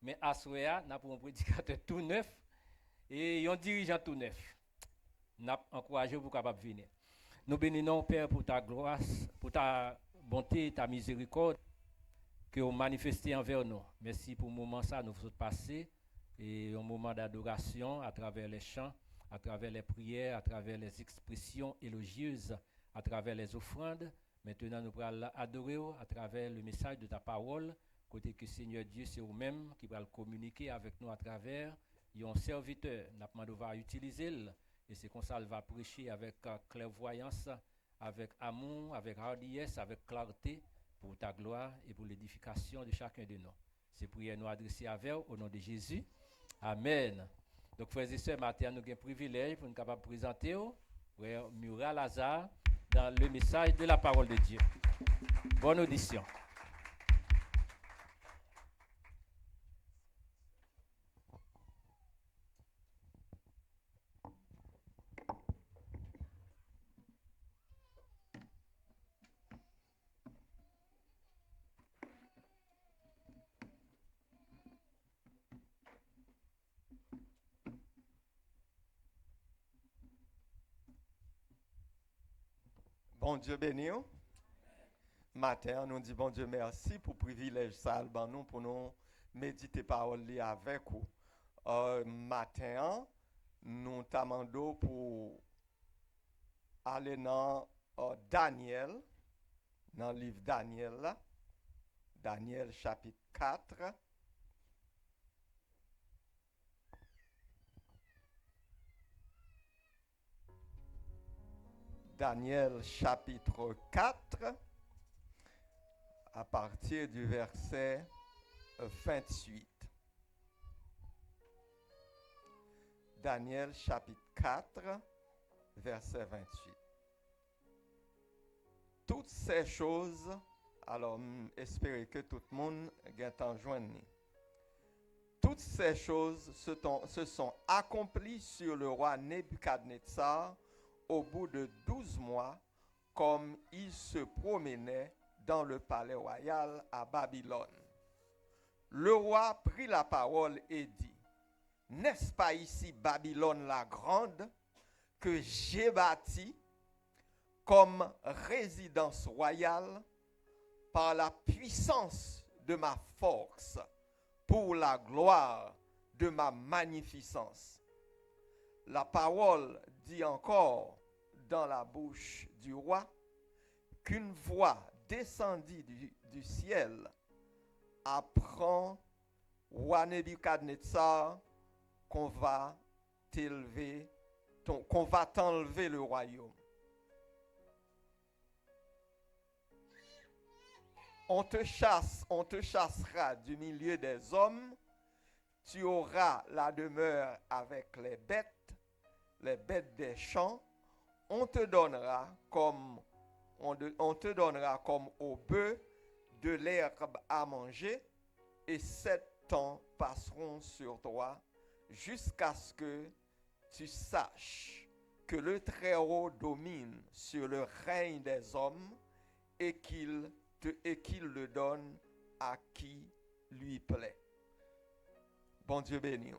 Mais à Soya, nous avons un prédicateur tout neuf et un dirigeant tout neuf. Nous avons encouragé pour capable venir. Nous bénissons Père pour ta gloire, pour ta bonté, ta miséricorde que vous manifestez envers nous. Merci pour le moment ça nous sommes passés et un moment d'adoration à travers les chants, à travers les prières, à travers les expressions élogieuses, à travers les offrandes. Maintenant, nous allons adorer à travers le message de ta parole, côté que Seigneur Dieu, c'est vous-même qui va communiquer avec nous à travers un serviteur. Nous va utiliser et c'est comme ça qu'il va prêcher avec clairvoyance, avec amour, avec hardiesse, avec clarté pour ta gloire et pour l'édification de chacun de nous. Ces prières nous adressées à vous au nom de Jésus. Amen. Donc, frères et sœurs, matin, nous avons un privilège pour nous capables de présenter frère Murat Lazare dans le message de la parole de Dieu. Bonne audition. Bon Dieu béni. Matin, nous dit bon Dieu merci pour le privilège ça nous pour nous méditer parole avec vous. Matin, nous t'amendons pour aller dans Daniel, dans le livre Daniel, Daniel chapitre 4. Daniel chapitre 4, à partir du verset 28. Daniel chapitre 4, verset 28. Toutes ces choses, alors espérez que tout le monde ait en joindre. Toutes ces choses se sont accomplies sur le roi Nebuchadnezzar au bout de 12 mois, comme il se promenait dans le palais royal à Babylone. Le roi prit la parole et dit, « N'est-ce pas ici Babylone la grande que j'ai bâtie comme résidence royale par la puissance de ma force, pour la gloire de ma magnificence. » La parole dit encore dans la bouche du roi qu'une voix descendit du ciel apprend roi Nebuchadnezzar, qu'on va t'élever, qu'on va t'enlever le royaume. On te chassera du milieu des hommes, tu auras la demeure avec les bêtes des champs, on te donnera comme au bœuf de l'herbe à manger, et 7 ans passeront sur toi, jusqu'à ce que tu saches que le Très-Haut domine sur le règne des hommes et qu'il le donne à qui lui plaît. Bon Dieu béni.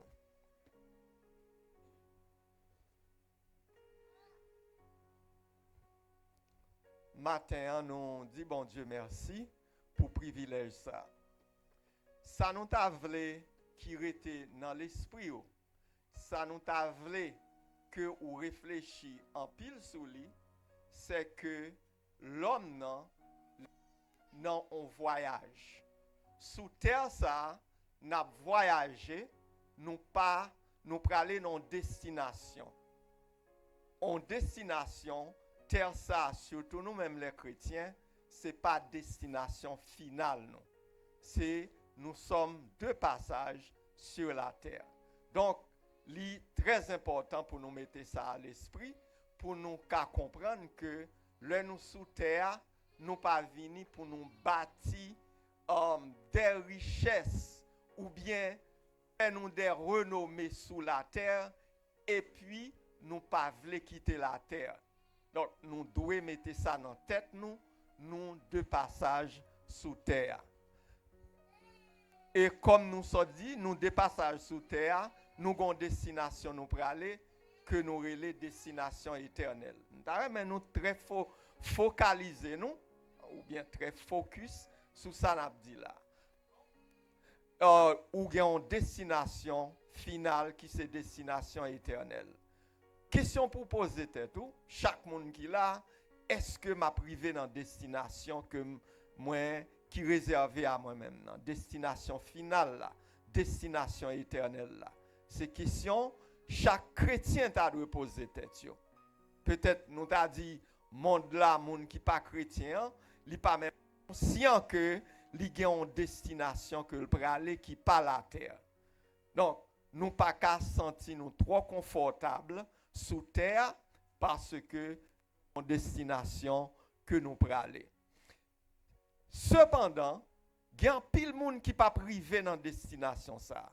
Matin, nous dit bon Dieu merci pour privilège ça. Ça nous t'a voulu qui était dans l'esprit. Ça nous t'a voulu que ou réfléchit en pile sous lui, c'est que l'homme non on voyage. Sous terre ça, n'a voyagé, nous aller dans destination. En destination, terre ça, surtout nous-mêmes les chrétiens, c'est pas destination finale non. C'est nous sommes de passage sur la terre. Donc, c'est très important pour nous mettre ça à l'esprit, pour nous comprendre que le nous sous terre, nous pas venus pour nous bâtir des richesses ou bien nous des renommées sous la terre et puis nous pas voulons quitter la terre. Donc, nous devons mettre ça dans la tête, nous de passage sous terre. Et comme nous sommes dit, nous de passage sous terre, nous avons une destination nous pour aller, que nous relais destination éternelle. Mais nous très focaliser nous, ou bien très focus sur ça n'a dit là. Ou bien une destination finale qui c'est destination éternelle. Question pour poser tout, chaque monde qui là, est-ce que m'a privé dans destination que moi qui réservé à moi-même, dans destination finale là, destination éternelle là. C'est question chaque chrétien t'a dû poser tête yo. Peut-être nous t'a dit monde là, monde qui pas chrétien, li pas même conscient que li gen une destination que le aller qui pas la terre. Donc nous pas qu'à sentir nous trop confortable sous terre parce que en destination que nous aller. Cependant, il y a pile monde qui pas privé dans destination ça.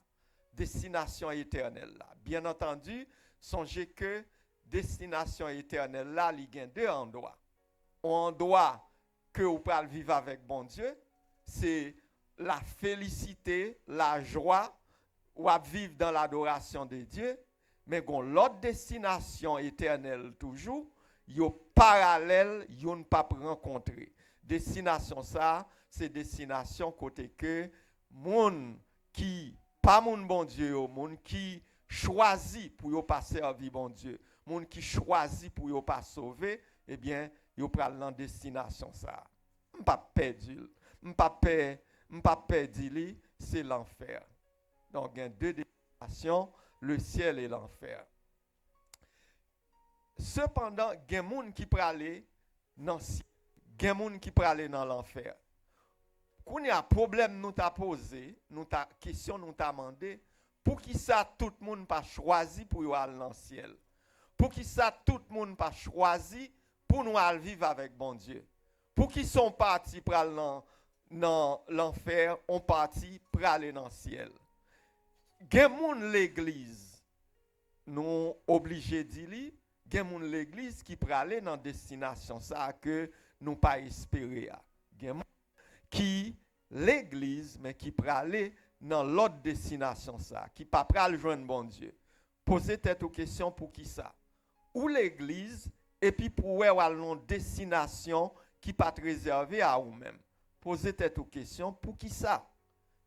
Destination éternelle là. Bien entendu, songez que destination éternelle là, il y a 2 endroits. Un endroit que vous pouvez vivre avec bon Dieu, c'est la félicité, la joie, ou à vivre dans l'adoration de Dieu, mais l'autre destination éternelle toujours, yo parallèle, yo ne pas rencontrer. Destination ça, c'est destination côté que moun qui pas moun bon Dieu, moun qui choisit pour yo pas servir bon Dieu, moun qui choisit pour yo pas sauver, eh bien, yo pral dans destination ça. M'pas perdu, m'pas perdu li, c'est l'enfer. Donc il y a 2 destinations, le ciel et l'enfer. Cependant, il y a des gens qui peuvent aller dans le ciel, il y a des gens qui peuvent aller dans l'enfer. Quand il y a un problème nous t'a posé, question nous t'a demandé, pour qui ça tout le monde pas choisi pour aller dans le ciel? Pour qui ça tout le monde pas choisi pour nous aller vivre avec bon Dieu? Pour qui sont partis pour aller dans l'enfer, on parti pour aller dans le ciel? Gen moun l'église, nous obligés d'y aller, gen moun l'église qui peut aller dans destination ça que nous pas espérer. Gen moun qui l'église mais qui peut aller dans l'autre destination ça, qui pas pral joindre bon Dieu. Posez tête aux questions pour qui ça? Ou l'église et puis pour aller dans destination qui pas réservée à vous-même. Posez tête aux questions pour qui ça?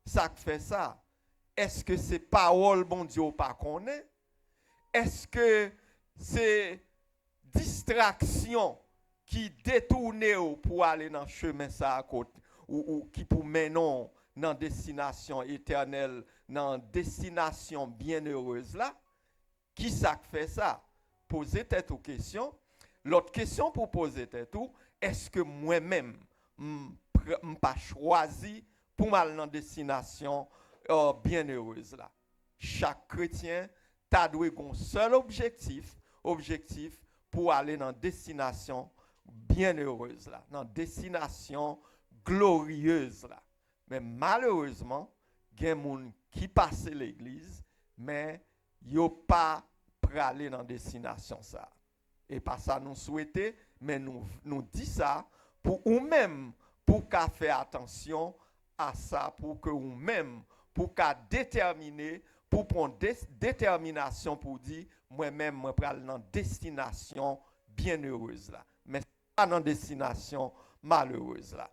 Ça fait ça? Est-ce que c'est parole bon Dieu ou pas connaît? Est-ce que c'est distraction qui détourne pour aller dans le chemin ça à côté ou qui pour mener dans dans destination éternelle, dans destination bienheureuse là, qui ça fait ça? Poser tête aux questions. L'autre question pour poser tête ou, est-ce que moi-même, je pas choisi pour m'aller dans destination bienheureuse là? Chaque chrétien t'a doué un seul objectif pour aller dans destination bienheureuse là, dans destination glorieuse là. Mais malheureusement, il y a des gens qui passent l'église, mais ils n'ont pas pour aller dans destination ça. Et pas ça nous souhaiter, mais nous disons ça pour nous-mêmes, pour qu'à faire attention à ça, pour que nous-mêmes, pour qu'à déterminer, pour prendre détermination pour dire, moi-même, moi, pour aller dans destination bienheureuse là. Mais pas dans destination malheureuse là.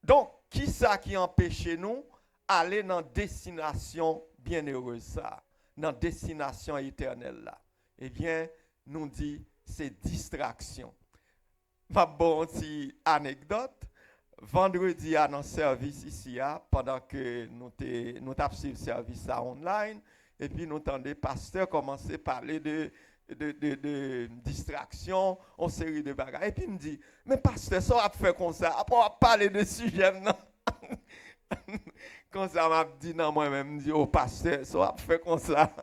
Donc, qui ça qui empêche nous aller dans destination bienheureuse ça, dans destination éternelle là? Eh bien, nous dit c'est distraction. Ma bonne petite anecdote. Vendredi à notre service ici, pendant que nous avons suivi le service online, et puis nous entendons pasteur commencer à parler de distraction, en série de bagages. Et puis il me dit, mais pasteur, ça va faire comme ça, après on va parler de sujet, non? Comme ça m'a dit, non, moi-même, je dis, oh pasteur, ça va faire comme ça.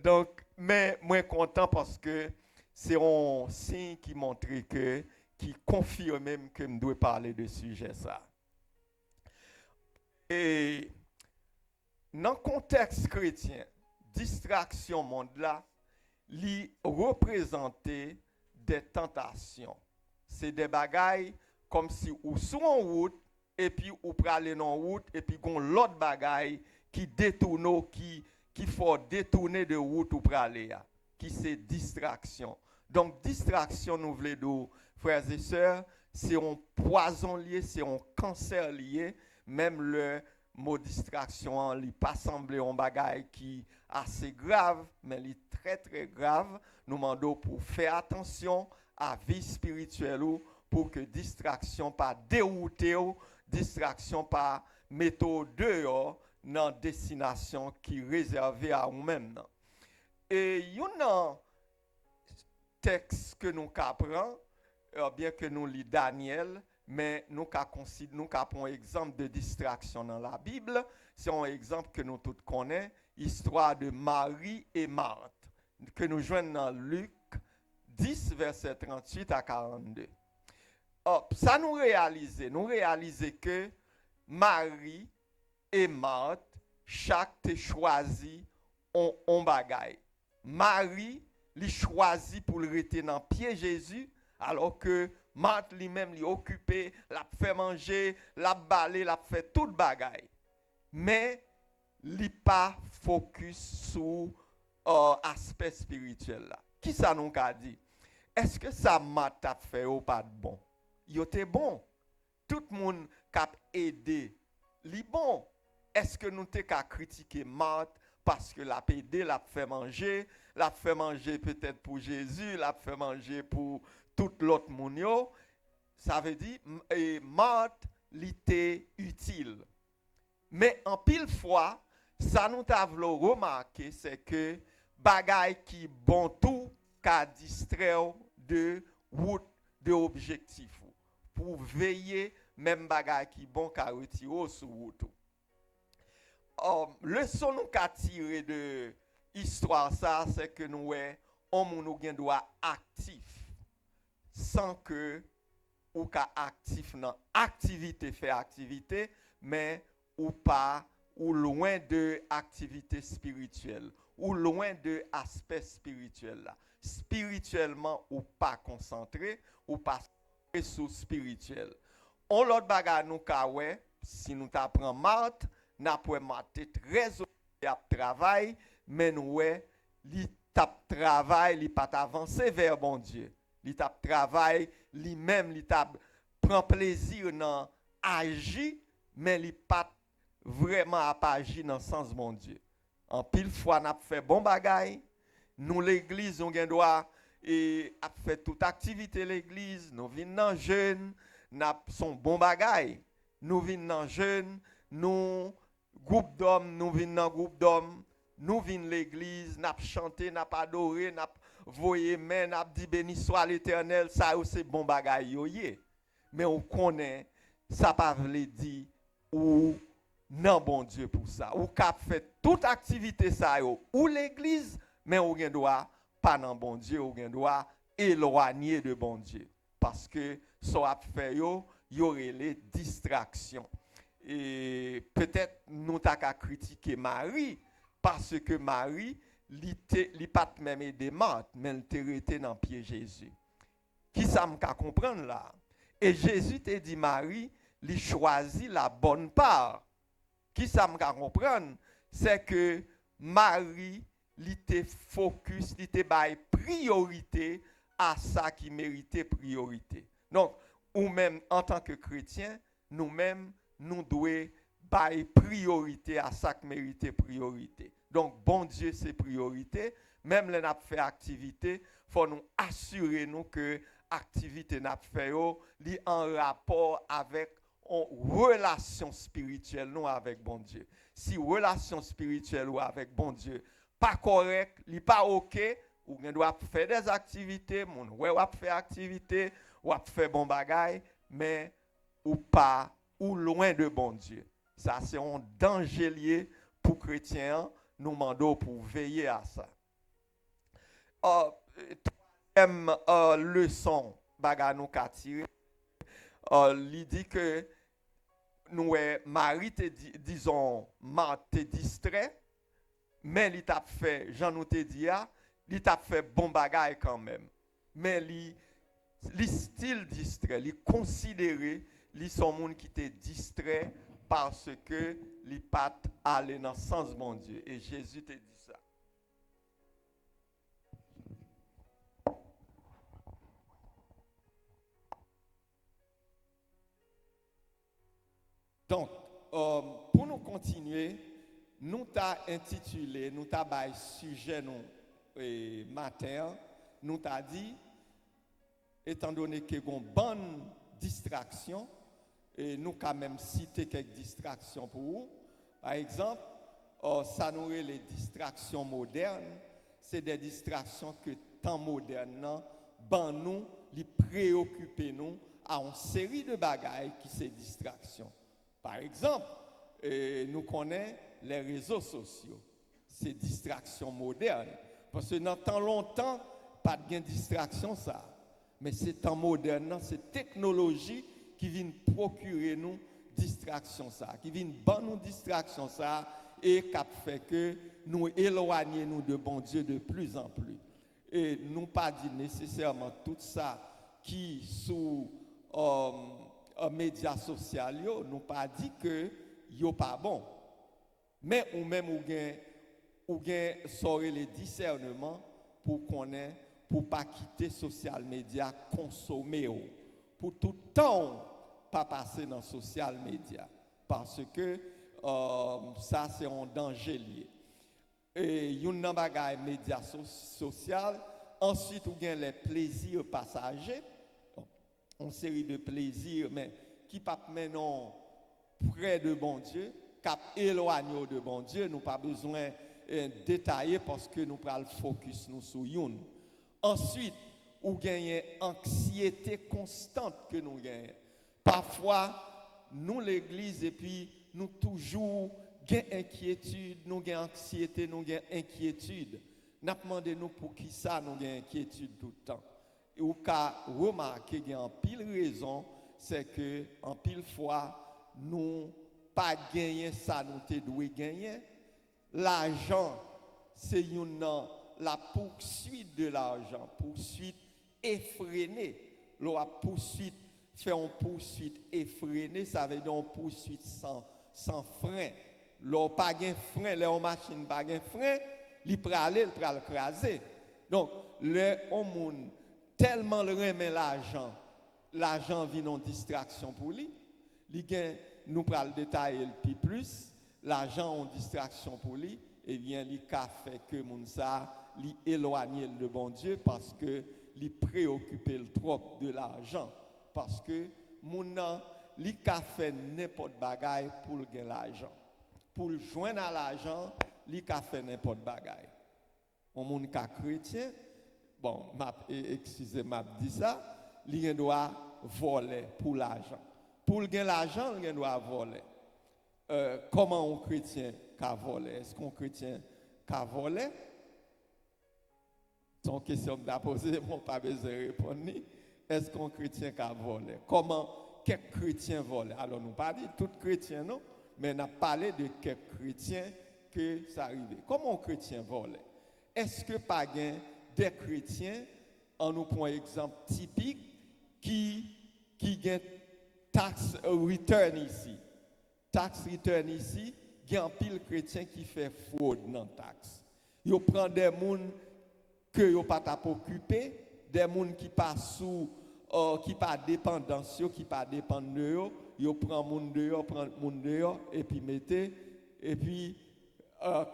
Donc, mais moi content parce que c'est un signe qui montre que, qui confirme même que je dois parler de sujet ça. Et dans le contexte chrétien, distraction monde là, li représenter des tentations. C'est des bagailles comme si ou sur en route et puis ou praler dans route et puis gon l'autre bagaille qui détourne qui faut détourner de route ou praler qui c'est distraction. Donc distraction nous voulons dire frères et sœurs, c'est un poison lié, c'est un cancer lié, même le mot distraction li pas semblé un bagaille qui assez grave, mais il est très très grave. Nous demandons pour faire attention à vie spirituelle ou pour que distraction pas dérouter ou distraction pas mettre dehors dans destination qui réservée à nous-mêmes. Et il y a un texte que nous apprenons, bien que nous lisons Daniel, mais nous avons un exemple de distraction dans la Bible. C'est un exemple que nous tous connaissons, histoire de Marie et Marthe, que nous joignons dans Luc 10, verset 38 à 42. Ça nous réalise que Marie et Marthe, chaque te choisi on bagaille. Marie, li choisi pour le rester dans pied Jésus, alors que Marthe lui-même li occupé, l'a fait manger, l'a balé, l'a fait toute bagaille. Mais li pas focus sur aspect spirituel là. Qui ça nous a dit? Est-ce que ça m'a fait ou pas de bon? Yo te bon. Tout le monde cap aidé, li bon. Est-ce que nous te ka critiquer Marthe parce que l'a aidé, l'a fait manger peut-être pour Jésus, l'a fait manger pour tout l'autre monde yo? Ça veut dire Marthe li te utile. Mais en pile fois, ça nous t'a remarqué, c'est que bagay qui bon tout qu'a distraire de route de objectif pour veiller même bagay qui bon qu'a retirer sur route. Leçon nous qu'a tiré de histoire ça, c'est que nous nous gen doit actif sans que ou qu'a actif dans activité fait activité mais ou pas ou loin de activité spirituelle ou loin de aspect spirituel là. Spirituellement ou pas concentré ou pas sur spirituel. On l'autre bagarre nous ka ouais, si nous t'apprend Marthe, n'a pas Marthe très à travail, mais nous ouais, li tap travail, li pas avancer vers bon Dieu. Li tap travail, li même li tap prend plaisir dans agir, mais li pas vraiment à pas agir dans le sens bon Dieu. En pile fois n'a fait bon bagaille, nous l'église on gen droit et a fait toute activité l'église, nous venons jeune, n'a son bon bagaille, nous venons dans jeune, nous groupe d'hommes, nous venons dans groupe d'hommes, nous venons l'église, nous chanté, nous adoré, nous voyé main, nous dit béni soit l'Éternel, ça c'est bon bagaille yo yé. Mais on connaît ça pas veut dire ou non bon Dieu pour ça. Ou cap fait toute activité ça yo ou l'église mais ou gen droit pas non bon Dieu, ou gen droit éloigné de bon Dieu parce que ça a fait yo y aurait les distractions. Et peut-être nous t'a qu'à critiquer Marie parce que Marie li pas même aider Marthe mais elle était dans pied Jésus. Qui ça m'ka comprendre là? Et Jésus te dit Marie, li choisit la bonne part. Qui ça m'ka comprendre? C'est que Marie li te focus, li te bail priorité à ça qui méritait priorité. Donc, ou même en tant que chrétien, nous-mêmes, nous devons bail priorité à ça qui méritait priorité. Donc, bon Dieu, c'est priorité. Même les n'a fait activité, faut nous assurer nous que activité n'a fait li en rapport avec une relation spirituelle nous avec bon Dieu. Si relation spirituelle ou avec bon Dieu pas correct, li pas OK, ou on doit faire des activités, mon ouais ou faire activité, ou faire bon bagay, mais ou pas ou loin de bon Dieu. Ça c'est un danger lié pour chrétiens, nous mandons pour veiller à ça. Troisième leçon bagay nous ka tirer, il dit que nous Marie te disons Marthe te distrait, mais il t'a fait Jean nous te dit il t'a fait bon bagay quand même, mais il style distrait, il considéré li son monde qui te distrait parce que li pas aller dans sens bon Dieu et Jésus te dit ça. Donc, pour nous continuer, nous t'a intitulé, nous t'a bail sujet nous matin, nous t'a dit, étant donné que une bonne distraction, et nous quand même citer quelques distractions pour vous. Par exemple, ça nous est les distractions modernes, c'est des distractions que temps moderne, ben nous, les préoccuper nous à une série de bagailles qui sont distractions. Par exemple, nous connaissons les réseaux sociaux, c'est distractions modernes. Parce que dans tant longtemps, pas de distraction ça. Mais c'est temps moderne, c'est technologie qui vient procurer nous distraction ça, qui vient ban nous distraction ça et qui fait que nous éloignons nous de bon Dieu de plus en plus. Et nous pas dit nécessairement tout ça qui sous médias sociaux, nous pas dit que yo pas bon. Mais ou même ou gain saurer les discernements pour connaître pour pas quitter social media consommer pour tout temps pas passer dans social media parce que ça c'est un danger lié et yon nan bagay média social ensuite ou gain les plaisirs passagers une série de plaisirs mais qui pas maintenant près de bon Dieu cap éloigné de bon Dieu nous pas besoin détailler parce que nous pral focus nous sur yon. Ensuite, ou gagnez anxiété constante que nous gagnons. Parfois, nous l'église et puis nous toujours gagnons inquiétude, nous gagnons anxiété, nous gagnons inquiétude. N'a demandé nous pour qui ça nous gagnons inquiétude tout le temps. Et ou ka remarquer qu'il y a en pile raison, c'est que en pile fois nous pas gagner ça nous te doit gagner. L'argent c'est la poursuite de l'argent, poursuite effrénée. La poursuite, fait une poursuite effrénée, ça veut dire une poursuite sans frein. L'on pas de frein, la machine pas de frein, il peut aller, il peut écraser. Donc, le monde tellement le remet l'argent vient en distraction pour lui. Nous prenons le détail plus, l'argent en distraction pour lui, et bien, il a fait que moun sa li éloigner de bon Dieu parce que li préoccupé trop de l'argent parce que moun li ka fait n'importe bagaille pour gagner l'argent. Pour joindre à l'argent, li ka fait n'importe bagaille. On monde ka chrétien, bon, excusez-moi dit ça, li doit voler pour l'argent. Pour gagner l'argent, il doit voler. Comment un chrétien qu'a volé? Est-ce qu'un chrétien qu'a volé? C'est une question que je posée, je n'ai pas besoin de répondre. Est-ce qu'un chrétien qu'a volé? Comment quelques chrétiens volent? Alors, nous ne parlons pas de tous chrétiens, non, mais nous parlé de quelques chrétiens que ça arrive. Comment un chrétien vole? Est-ce que pas des chrétiens, en nous prenant un exemple typique, qui gagnent tax return ici? Tax return ici, il y a un pile chrétien qui fait fraude dans la taxe. Ils prennent des gens que ils pas occupé, des gens qui pas sous qui pas dépendance, qui pas dépendent de eux, ils prennent des gens et puis mettez et puis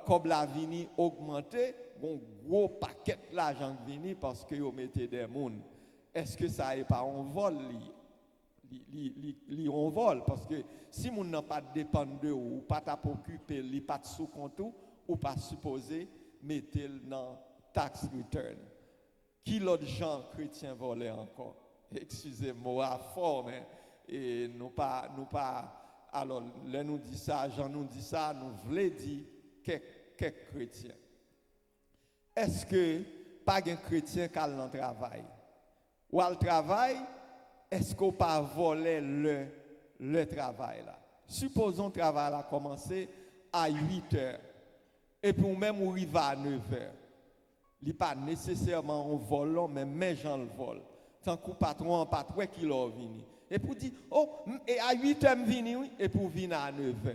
comme la vini augmenter, un gros paquet l'argent vini parce que ils mettez des gens. Est-ce que ça est pas un vol li on vole parce que si moun n'a pas dépend de ou pas t'a occupé li pas sous compte ou pas supposé mettre dans tax return qui l'autre gens chrétiens volent encore excusez-moi fort mais et nous pas alors là nous dit ça Jean nous dit ça nous voulons dire quelques chrétiens est-ce que pas un chrétien qui a dans travail ou al travail est-ce qu'on pas voler le travail là? Supposons que le travail a commencé à 8 heures et puis même on arrive à 9 heures. Il n'est pas nécessairement un volant, mais mes gens le volent. Tant que le patron pas 3 kilos vini. Et puis dit, oh, et à 8 heures vini, oui, et puis venir à 9 heures.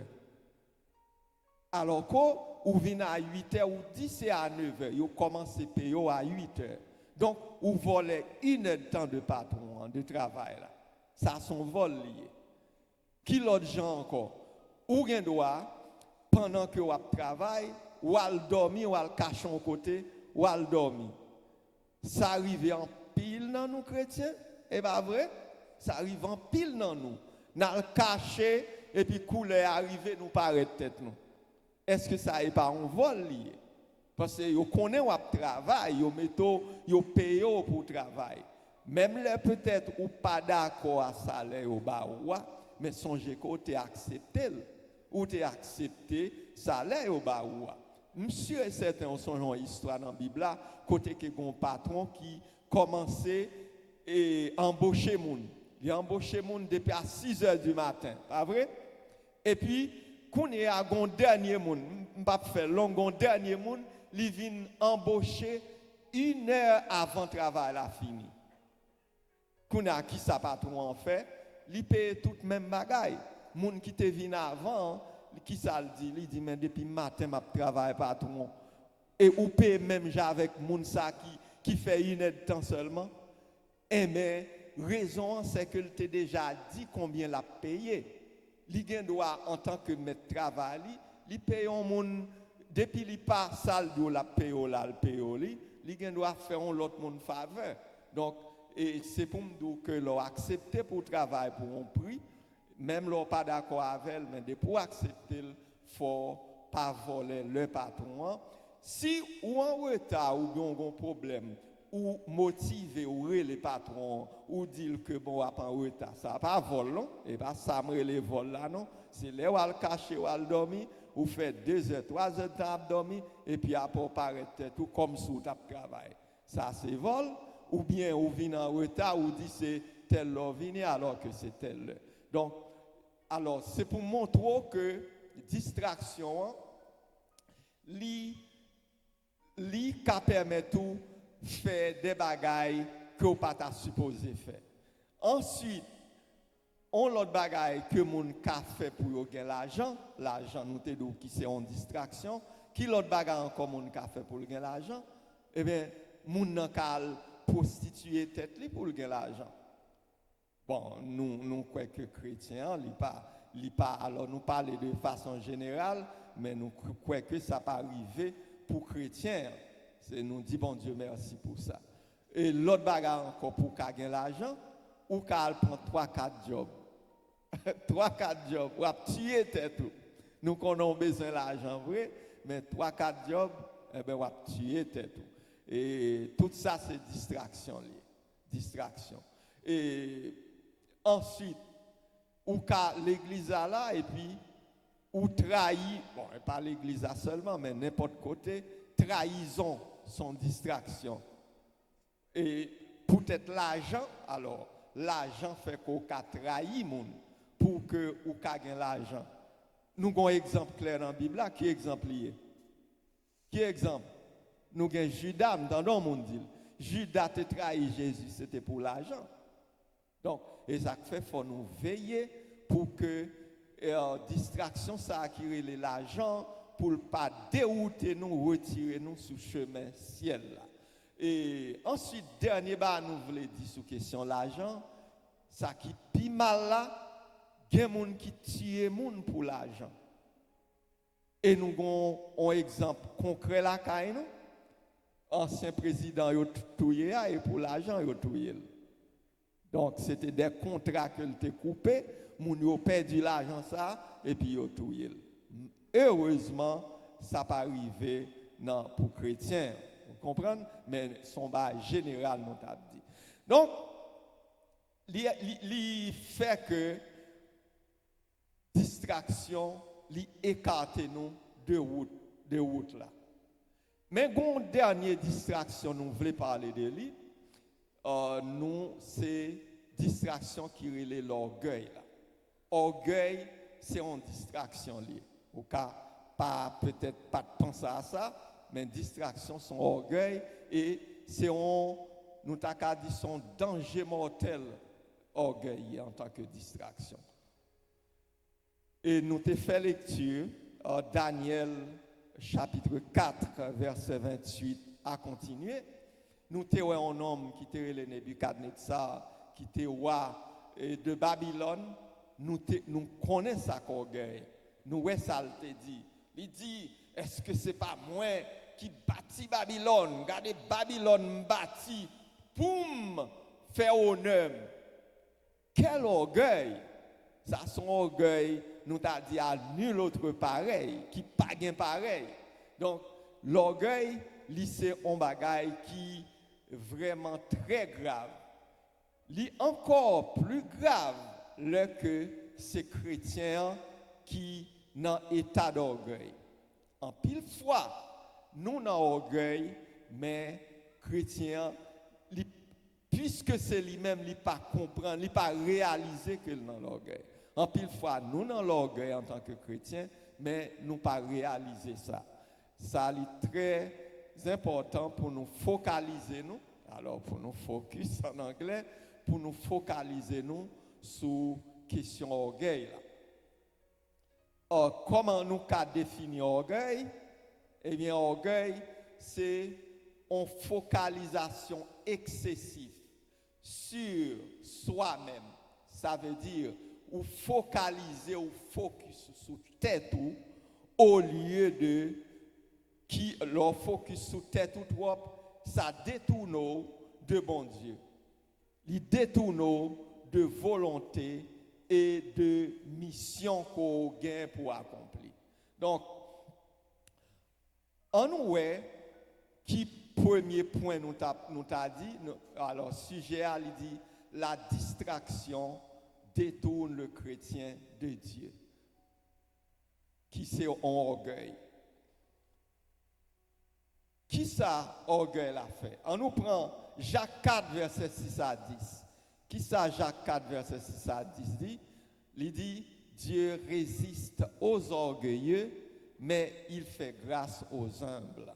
Alors qu'on vient à 8 heures ou 10 à 9 heures, vous commencez à payer à 8 heures. Donc, vous volez une heure de temps de patron, de travail. Là. Ça, son vol lié. Qui l'autre gens encore? Ou bien droit, pendant que vous travaillez, ou al dormir, ou al cacher au côté, ou al dormir. Ça arrive en pile dans nous chrétiens, et pas vrai? Ça arrive en pile dans nous. Nous le caché, et puis couler arriver, nous paraît tête nous. Est-ce que ça n'est pas un vol lié? Parce que vous connaissez votre travail, vous payez pour le travail. Même là, peut-être, vous pas d'accord à salaire au bas, mais songez que vous avez accepté. Vous avez accepté salaire au bas. Monsieur et certains ont son histoire dans la Bible, côté que un patron qui commençait à embaucher les gens. Il a embauché les gens depuis à 6 heures du matin, pas vrai? Et puis, quand il y a un dernier monde, je ne vais pas faire long, un dernier monde, il vient embaucher 1 heure avant le travail à fini. Quand a qui ça patron en fait, il paye tout le même bagaille. Les gens qui te viennent avant, qui ça le dit, il dit mais depuis matin je travaille patron. Et ou paye même avec les gens qui fait 1 heure de temps seulement. Et mais raison c'est que tu déjà dit combien l'a payé. Il doit en tant que maître de travail, il paye un monde depuis il pas saldo la payo là le payo il doit faire un autre monde faveur. Donc et c'est pour me dire que l'on accepter pour travailler pour un prix même l'on pas d'accord avec elle mais pour accepter il faut pas voler le patron. Si ou en retard ou bien un problème ou motiver ou les patrons ou dire que bon à pas en retard ça pas vol non et pas ça me les vol là non c'est là où al cacher ou al dormir ou fait 2 heures 3 heures de temps dormir et puis après paraître tout comme sous tap travail ça c'est vol ou bien ou vient en retard ou dit c'est tel l'heure vini alors que c'est tel l'heure. Donc alors c'est pour montrer que distraction li permet tout faire des bagailles que vous pas supposé faire. Ensuite, on l'autre bagaille que moun ka fait pour gagner l'argent nous te dit qui c'est en distraction, qui l'autre bagaille encore moun ka fait pour gagner l'argent, eh bien moun nan ka prostituer tête li pour gagner l'argent. Bon, nous croyons que chrétiens li pas alors nous parler de façon générale, mais nous croyons que ça pas arriver pour chrétiens. C'est nous dit bon Dieu merci pour ça. Et l'autre bagarre encore pour gagner l'argent ou qu'elle prend 3-4 jobs. 3-4 jobs, ou à tuer tête tout. Nous avons besoin d'argent vrai, mais 3-4 jobs, eh ben, ou à tuer tête tout. Et tout ça, c'est distraction. Distraction. Et ensuite, ou qu'à l'église là, et puis, ou trahir, bon, pas l'église là seulement, mais n'importe côté, trahison, son distraction. Et peut-être l'argent, alors, l'argent fait qu'on a trahi moun pour que ou ka gagne l'argent. Nous avons un exemple clair dans la Bible là, qui est exemplier. Qui est exemple? Nous avons Judas, dans le monde dit. Judas a trahi Jésus, c'était pour l'argent. Donc, et ça fait qu'il faut nous veiller pour que distraction ça acquérir l'argent pour ne pas dérouter nous, retirer nous sur le chemin ciel là. Et ensuite, dernier nous voulons dire sur la question de l'argent, ça qui pi mal là, il y a des gens qui tuent moun pour l'argent. Et nous avons un exemple concret là, nous, ancien président a tué et pour l'argent il a tué. Donc c'était des contrats que étaient coupés, moun ont perdu l'argent ça et puis ils ont tué. Heureusement, ça n'a pas arrivé pour chrétiens. Vous comprenez? Mais son bas général, nous t'a dit. Donc, il fait que distraction, il écarte nous de route là. Mais une dernière distraction, nous voulons parler de lui. Nous, c'est distraction qui relève l'orgueil. Orgueil, c'est une distraction liée. Au cas, peut-être pas de penser à ça, mais distraction, son orgueil, et c'est nous t'as dit son danger mortel, orgueil en tant que distraction. Et nous t'ai fait lecture, Daniel chapitre 4, verset 28 à continuer. Nous t'ai un homme qui était le Nebuchadnezzar, qui était roi de Babylone, nous connaissons ça orgueil. Nous ça te dit. Il dit, est-ce que c'est pas moi qui bâtis Babylone? Regardez Babylone bâti, poum, faire honneur. Quel orgueil! Ça son orgueil, nous t'a dit à nul autre pareil, qui pas gain pareil. Donc l'orgueil, c'est un bagage qui est vraiment très grave. Li encore plus grave le que ces chrétiens qui dans état d'orgueil. En pile fois, nous dans orgueil, mais chrétiens, puisque c'est lui-même, il pas comprendre, il pas réaliser que dans l'orgueil. En pile fois, nous dans l'orgueil en tant que chrétiens, mais nous pas réaliser ça. Ça est très important pour nous focaliser nous. Alors pour nous focus en anglais, pour nous focaliser nous sur question orgueil là. Or, comment nous définir orgueil? Eh bien, orgueil, c'est une focalisation excessive sur soi-même. Ça veut dire ou focaliser ou focus sur tête ou au lieu de qui leur focus sur tête ou trop, ça détourne de bon Dieu. Il détourne de volonté et de mission qu'on gagne pour accomplir. Donc, en nous, qui premier point nous t'a dit, alors sujet il dit la distraction détourne le chrétien de Dieu. Qui c'est un orgueil? Qui ça orgueil a fait? On nous prend Jacques 4 verset 6 à 10. Qui ça Jacques 4 verset 6 à 10 dit? Il dit Dieu résiste aux orgueilleux, mais il fait grâce aux humbles.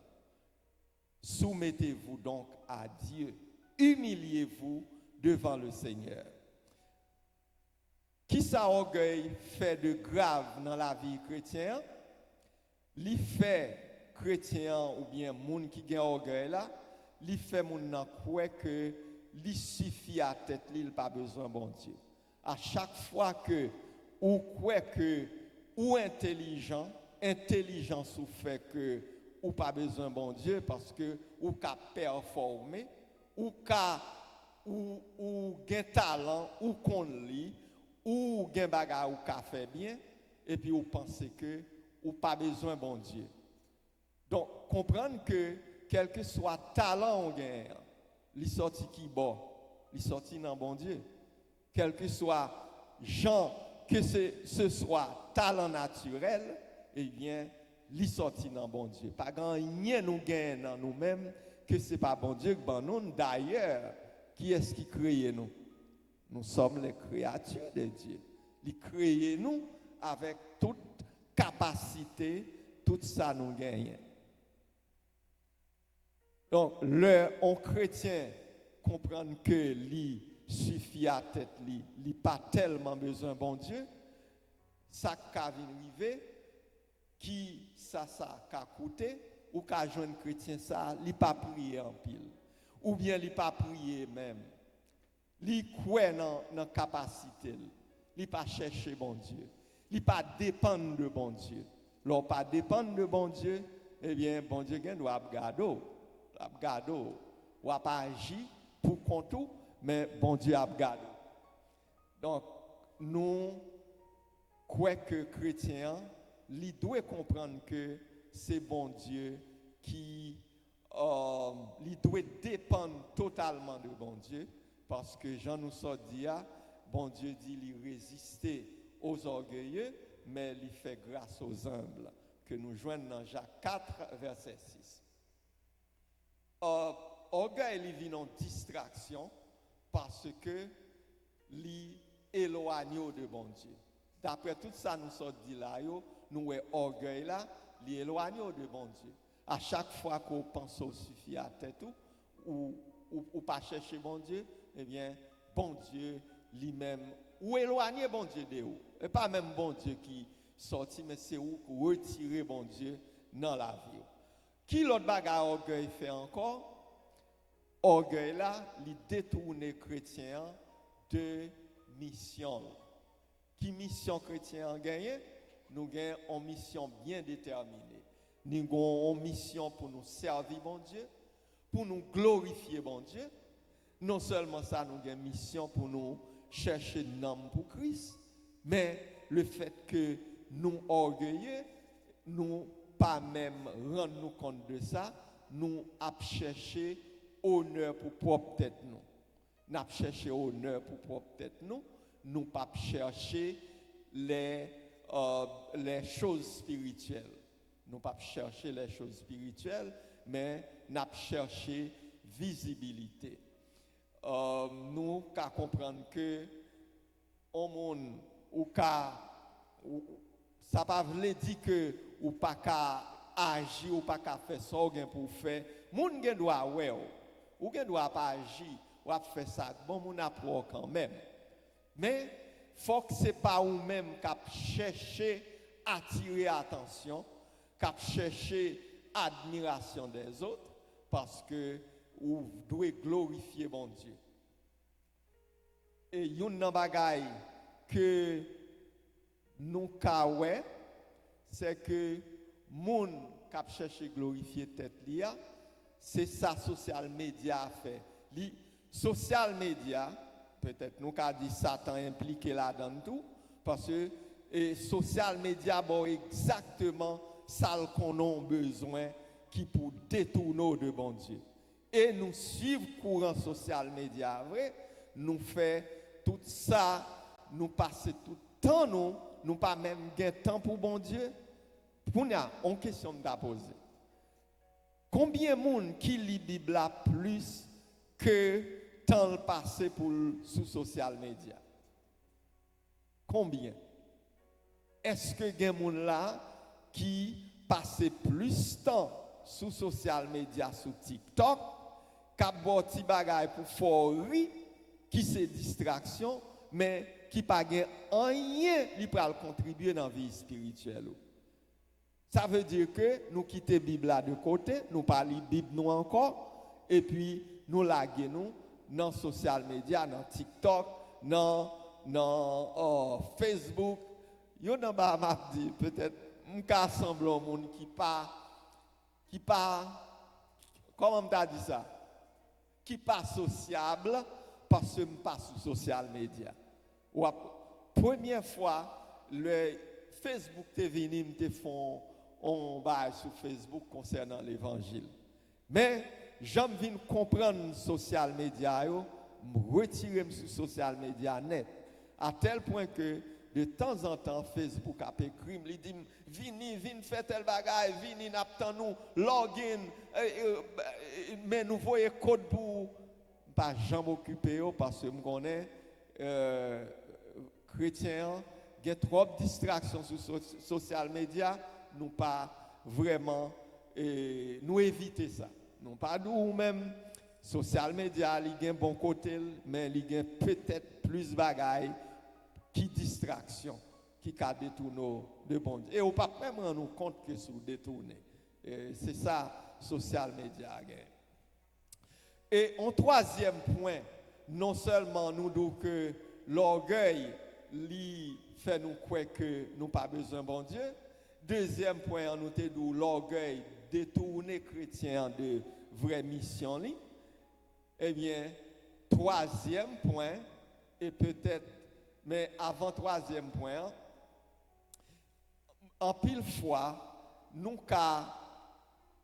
Soumettez-vous donc à Dieu. Humiliez-vous devant le Seigneur. Qui ça orgueil fait de grave dans la vie chrétienne? Li fait chrétien ou bien moun qui gagne orgueil là, li fait moun nan croit que li suffit à tête li, il pas besoin bon Dieu. À chaque fois que ou croit que ou intelligence ou fait que ou pas besoin bon Dieu parce que ou ka performer ou ka ou gen talent ou qu'on li ou gen bagay ou ka fait bien et puis ou pensez que ou pas besoin bon Dieu. Donc comprendre que quel que soit talent on gagne, li sorti qui bon, li sorti dans bon Dieu. Quel que soit gens que ce soit talent naturel, eh bien li sorti dans bon Dieu. Pas rien nous gagne dans nous-mêmes que c'est pas bon Dieu que nous. D'ailleurs, qui est-ce qui crée nous? Nous sommes les créatures de Dieu. Il crée nous avec toute capacité, tout ça nous gagne. Donc, on chrétien comprendre que lui suffit à tête lui pas tellement besoin bon Dieu, ça qu'a arrivé qui ça qu'a coûté ou qu'a joindre chrétien ça, il pas prier en pile ou bien il pas prier même. Il croit dans capacité, il pas chercher bon Dieu, il pas dépendre de bon Dieu. L'on pas dépendre de bon Dieu, eh bien bon Dieu doit garder ou pas agir pour compte tout, mais bon Dieu a gardé. Donc nous croyons que chrétiens, ils doivent comprendre que c'est bon Dieu qui il doit dépendre totalement de bon Dieu, parce que Jean nous sort dit, bon Dieu dit il résister aux orgueilleux, mais il fait grâce aux humbles, que nous joignons dans Jacques 4, verset 6. Orgueil il vient en distraction parce que il éloigne de bon Dieu. D'après tout ça nous sort dit là, nous orgueil là, il éloigne de bon Dieu. À chaque fois qu'on pense au suffit à tête ou pas chercher bon Dieu, eh bien, bon Dieu lui-même, ou éloigner bon Dieu de vous. Et pas même bon Dieu qui sorti, mais c'est où retirer bon Dieu dans la vie. Qui l'autre bagarre orgueil fait encore? Orgueil là, il détourne les chrétiens de mission. Qui mission chrétien a gagné? Nous gagnons une mission bien déterminée. Nous avons une mission pour nous servir bon Dieu, pour nous glorifier bon Dieu. Non seulement ça, nous avons une mission pour nous chercher un homme pour Christ, mais le fait que nous orgueilleux, nous pas même rendre nous compte de ça, nous avons cherché honneur pour propre tête nous. Nous avons cherché honneur pour propre tête nous, nous pas chercher les choses spirituelles. Nous pas chercher les choses spirituelles, mais nous avons cherché visibilité. Nous qu'à comprendre que au monde ou ça pas veut dire que ou pas qu'à agir ou pas qu'à faire ça pour faire. Moun gen doit ouais ou gen doit pas agir ou faire ça. Bon moun apprend quand même. Mais faut que c'est pas ou même qu'à chercher attirer attention, qu'à chercher admiration des autres parce que ou doit glorifier bon Dieu. Et yon nan bagay que nous kawè, c'est que moun k'ap chercher glorifier tête liya, c'est ça social media fait. Li social media, peut-être nous ka dit Satan impliqué là-dedans tout parce que social media bon exactement ça qu'on a besoin qui pour détourner de bon Dieu. Et nous suivons courant social média vrai, nous fait tout ça, nous passer tout le temps nous pas même gain temps pour bon Dieu. Pour nous, on question de poser. Combien de monde qui lit Bible là plus que temps passé pour sous social média? Combien? Est-ce que gen monde là qui passe plus de temps sur social media, sur TikTok, qu'à boti bagay pour fori, qui c'est distraction, mais qui pas gen rien li pral contribuer dans la vie spirituelle. Ça veut dire que nous quittons la Bible là de côté, nous parlons Bible nous encore, et puis nous laguons nous dans social media, dans TikTok, dans Facebook. Yo nan ba m'a dit peut-être m'ka semble un monde qui pas comment m'ta dit ça, qui pas sociable parce que m'pas sur social media. première fois, le Facebook te venu, te font on va sur Facebook concernant l'évangile. Mais j'aime viens comprendre social media yo, me retirer sur social media net à tel point que de temps en temps Facebook a écrit me dit vini faire tel bagaille, vini n'attend nous login mais nous voyons code pour pas jamais occuper parce que me connais chrétien, il y a trop de distractions sur social media, nous pas vraiment nous éviter ça. Nous pas nous même social media, il y a un bon côté, mais il y a peut-être plus de bagailles qui distraction, qui a détourné de bon Dieu. Et on pas même rendre nous compte que c'est détourné. C'est ça social media. Et en troisième point, non seulement nous disons que l'orgueil lui fait nous croire que nous pas besoin de bon Dieu. Deuxième point, nous te dit l'orgueil détourner chrétien de vraie mission. Eh bien, troisième point, et peut-être, mais avant troisième point, en pile fois, nous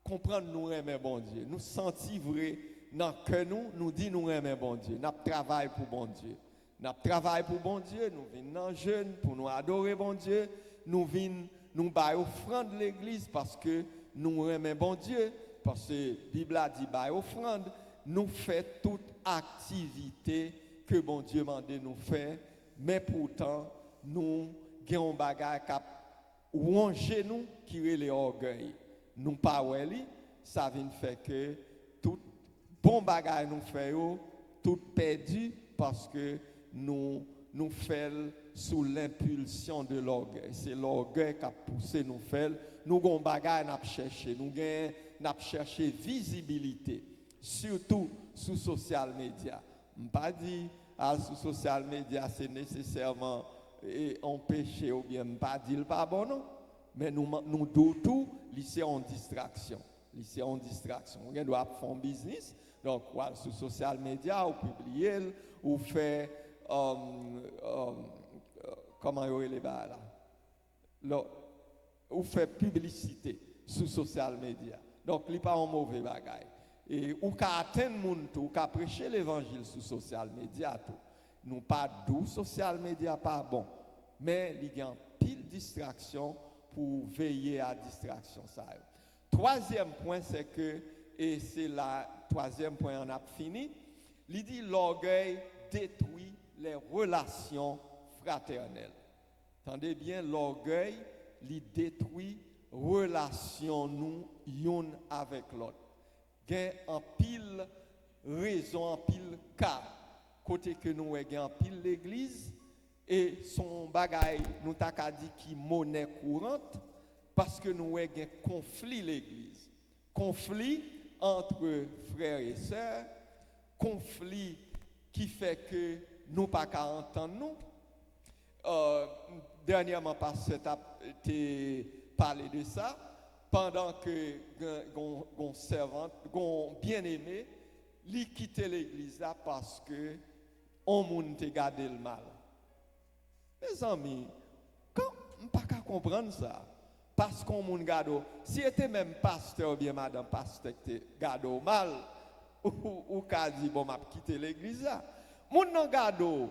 comprendre nous aimer bon Dieu. Nous sentir vrai dans que nous dit nous aimer bon Dieu. Nous travaillons pour bon Dieu. Nous travaillons pour bon Dieu, nous venons dans jeune pour nous adorer bon Dieu. Nous venons nous bailler offrande de l'église parce que nous aimons bon Dieu. Parce que la Bible a dit bailler offrande. Nous faisons toute activité que bon Dieu m'a demandé nous faire. Mais pourtant, nous avons un bagage qui ronge nous qui est l'orgueil. Nous pas oueli, ça vient faire que tout bon bagage nous faisons, tout perdu parce que nous faisons sous l'impulsion de l'orgueil. C'est l'orgueil qui a poussé nous faire. Nous avons un bagage à chercher. Nous avons cherché visibilité, surtout sur social media. Je ne pas dire sur social media c'est nécessairement un péché ou bien pas dire pas bon non. Mais nous tout c'est en distraction. C'est en distraction. On doit faire un business. Donc sur social media ou publier ou faire comment y les bas là. Ou faire publicité sur social media. Donc il pas un mauvais bagage. Et ou ka atteindre moun tout, ou ka prêcher l'évangile sur social media tout. Nous pas d'où social media pas bon, mais il y a pile distraction pour veiller à distraction ça. Troisième point c'est que et c'est la troisième point on a fini, il dit l'orgueil détruit les relations fraternelles. Entendez bien, l'orgueil il détruit relation nous une avec l'autre. Il y a en pile raison, en pile cas, côté que nous avons en pile l'église, et son bagaille, nous t'a dit qui monnaie courante, parce que nous avons un conflit l'église. Conflit entre frères et sœurs, conflit qui fait que nous pas qu'à entendre nous. Dernièrement, pasteur a parlé de ça. Pendant que gon servante, gon bien-aimé, li quitte l'église là parce que on moun te gardé le mal. Mes amis, quand on pas qu'à comprendre ça, parce qu'on moun gado, si était même pasteur ou bien madame pasteur te gado mal, ou ka dit bon m'a quitter l'église là. Moun nan gado,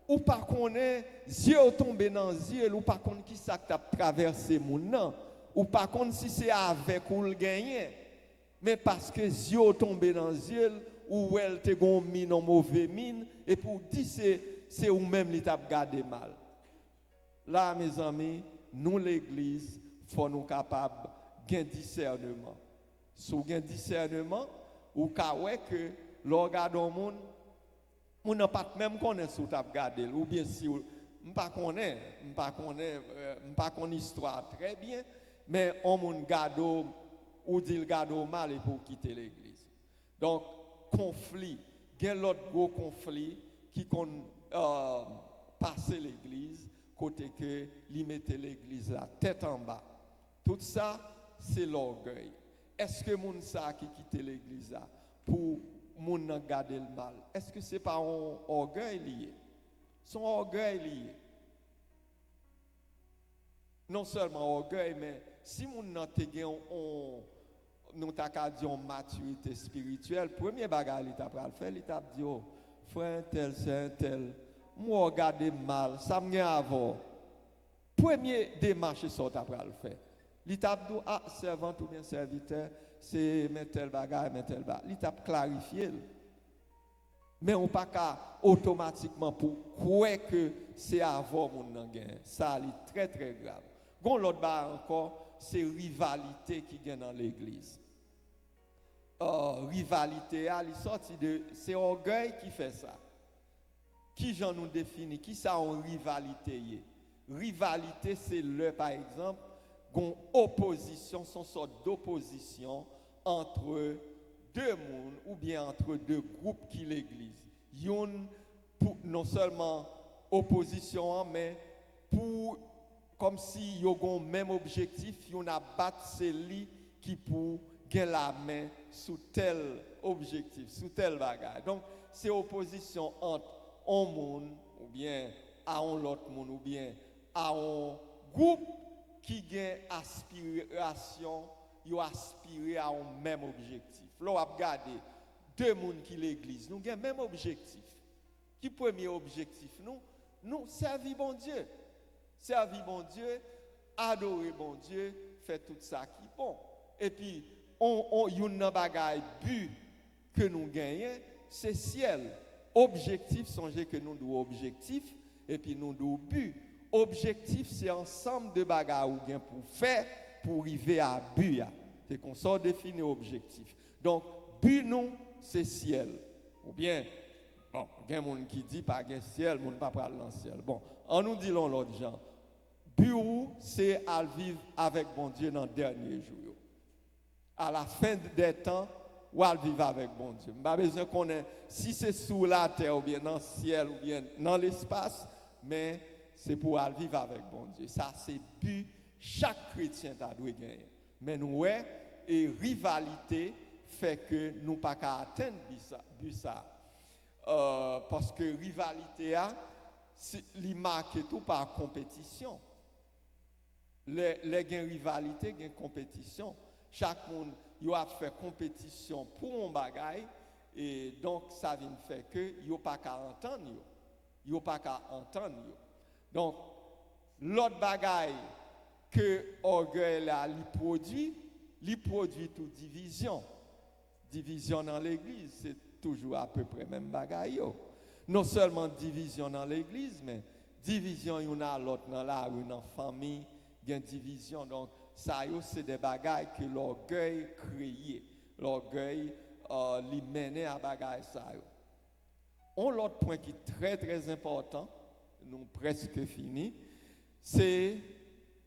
ou pas connaît yeux tombé dans yeux, ou pas connaît qui ça t'a traversé moun nan. Ou par contre si c'est avec ou le gagner mais parce que yeux tombé dans yeux ou elle te gon mine en mauvais mine et pour dire c'est ou même li t'a gardé mal. Là mes amis, nous l'église faut nous capable gain discernement. Sous gain discernement ou ka ouais que l'on regarde au monde on n'a pas même connaître sous t'a garder ou bien si m'pas connaît histoire très bien. Mais on moun gado ou dit le gado mal et pour quitter l'église. Donc conflit, il y a l'autre gros conflit qui passer l'église côté que li mettait l'église la tête en bas. Tout ça c'est l'orgueil. Est-ce que moun ça qui quitte l'église là pour moun nan garder le mal? Est-ce que c'est pas un orgueil lié? Son orgueil lié. non seulement orgueil, mais si mon nan te gen nous t'a qu'à dire maturité spirituelle, premier bagage il t'a pral faire, il t'a dit oh, frère tel c'est un tel, moi regarder mal, ça me gen avant. Premier démarche ça t'a pral faire. Il t'a dit ah servant ou bien serviteur, c'est mettre tel bagage, mettre tel bagage. Il t'a clarifié. Mais on pas qu'à automatiquement pour croire que c'est avant mon nan gen. Ça est très très grave. Gon l'autre bagage encore, c'est rivalité qui gagne dans l'église. Rivalité, c'est orgueil qui fait ça. Qui j'en nous définit? Qui ça en rivalité? Rivalité, c'est par exemple, une opposition, son sorte d'opposition entre deux mondes ou bien entre deux groupes qui l'église. Yon non seulement opposition, mais pour comme si ils ont le même objectif, ils ont battu celui qui pour gagner la main sous tel objectif, sous tel bagage. Donc, c'est opposition entre un monde, ou bien à un autre monde, ou bien à un groupe qui a aspiration, ils aspirent à un même objectif. Là, on va regarder deux mondes qui l'église, nous avons le même objectif. Qui est le premier objectif? Nous servir bon Dieu. Servir bon Dieu, adorer bon Dieu, faire tout ça qui est bon. Et puis, yon nan bagay but que nous gagnons, c'est ciel. Objectif, songez que nous avons objectif, et puis nous avons but. Objectif, c'est ensemble de bagay ou bien pour faire, pour arriver à but. C'est qu'on sort définir objectif. Donc, but nous, c'est ciel. Ou bien, bon, il y a des gens qui disent pas ciel, moun pas pral dans ciel. Bon, on nous dit l'autre genre. But c'est à vivre avec bon Dieu dans le dernier jour. À la fin des temps, ou à vivre avec bon Dieu. Je n'ai pas besoin qu'on ait, si c'est sous la terre, ou bien dans le ciel, ou bien dans l'espace, mais c'est pour vivre avec bon Dieu. Ça, c'est but, chaque chrétien doit gagner. Mais nous, ouais, et rivalité fait que nous ne pouvons pas atteindre ça. Parce que rivalité, il marque tout par compétition. Les rivalité, les compétition. Chaque monde a fait compétition pour un bagaille et donc ça vient faire que il pas qu'à entendre il pas qu'à entendre. Donc l'autre bagaille que orgueil là il produit toute division dans l'église, c'est toujours à peu près même bagaille. Non seulement division dans l'église, mais division il y en a l'autre dans la rue, dans la famille, il y a une division. Donc ça c'est des bagailles que l'orgueil créé, l'orgueil li mène à bagaille ça. Un autre point qui est très très important, nous presque fini, c'est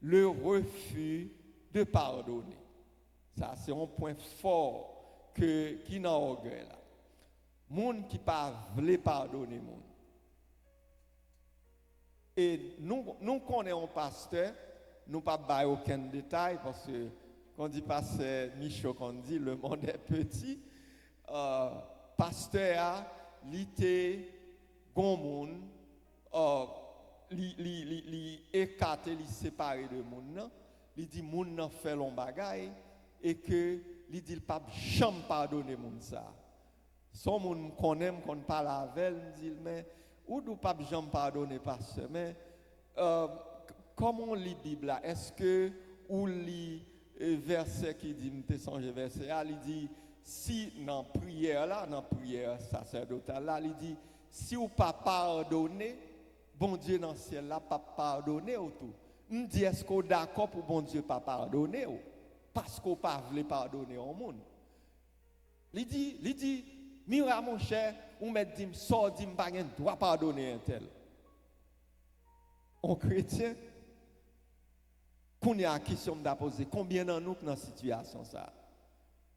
le refus de pardonner. Ça c'est un point fort qui n'a orgueil là. Monde qui pas veut pardonner monde. Et nous connaissons un pasteur. Nous ne pouvons pas aucun détail parce que quand on dit pasteur Michaud, quand on dit le monde est petit, pasteur il était grand monde, il écarté, il séparé de monde, il dit monde n'a fait long bagaille et que il dit pas jamais pardonner monde ça. Son monde connaît qu'on parle avec, il dit mais ou do pas jamais pardonner pasteur mais comment on lit la Bible là? Est-ce que ou lit verset qui dit, me songe verset là, il dit si dans prière sacerdotale là, il dit si ou pas pardonner, bon Dieu dans le ciel là pas pardonner ou tout. On dit est-ce qu'on d'accord pour bon Dieu pas pardonner ou parce qu'on pas veut pardonner au monde. Il dit mira mon cher, ou met dit sort dit pas droit pardonner un tel. On chrétien qu'on y a une question à poser, combien d'entre nous dans la situation ça?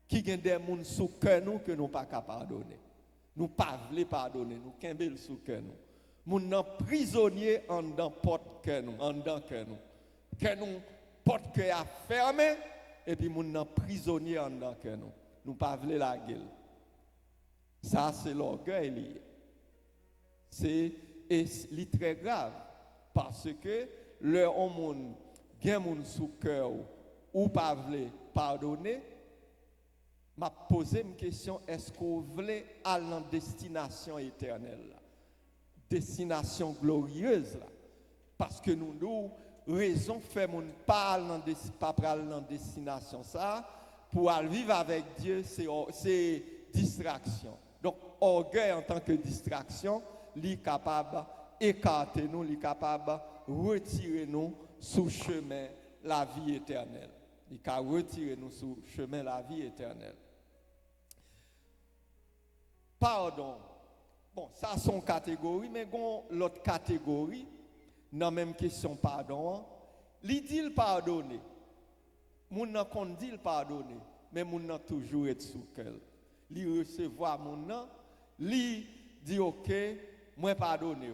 Qui ont des gens sous cœur nous que nous pas capable pardonner. Nous pas voulons pardonner, nous kembel sous cœur nous. Moun nan prisonnier en dans porte cœur nous, en dans cœur nous. Que nous porte cœur fermé et puis moun nan prisonnier en dans cœur nous. Nous pas voulons la gueule. Ça c'est l'orgueil. C'est très grave parce que le monde gen moun sous cœur ou pas vle pardonner, m'a posé une question, est-ce qu'on veut aller dans destination éternelle là? Destination glorieuse là? Parce que nous raison fait mon pas dans destination ça pour aller vivre avec Dieu, c'est distraction. Donc orgueil en tant que distraction, li capable écarter nous, li capable retirer nous sous chemin la vie éternelle. Il peut retirer nous sous chemin la vie éternelle. Pardon. Bon, ça sont catégories, mais l'autre catégorie, dans la même question pardon, li dit le pardonner. Moun nan kon dit le pardonner, mais moun nan toujours être sous cœur. Li recevoir moun nan, li dit OK, moi pardonner.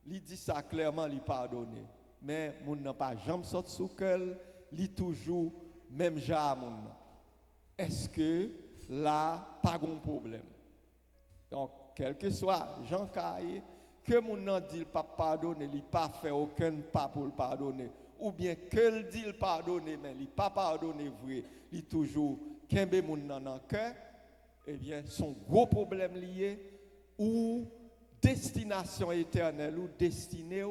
Li dit ça clairement, li pardonner. Mais moun nan pas jamais sorti sous cœur, li toujours même genre moun nan. Est-ce que là pas de problème? Donc quel que soit Jean Caillé, que moun nan dit pas pardonner, il pas fait aucun pas pour le pardonner, ou bien que le dit le pardonner mais il pas pardonner vrai, il toujours kembe moun nan dans cœur, eh bien son gros problème lié ou destination éternelle ou destinée,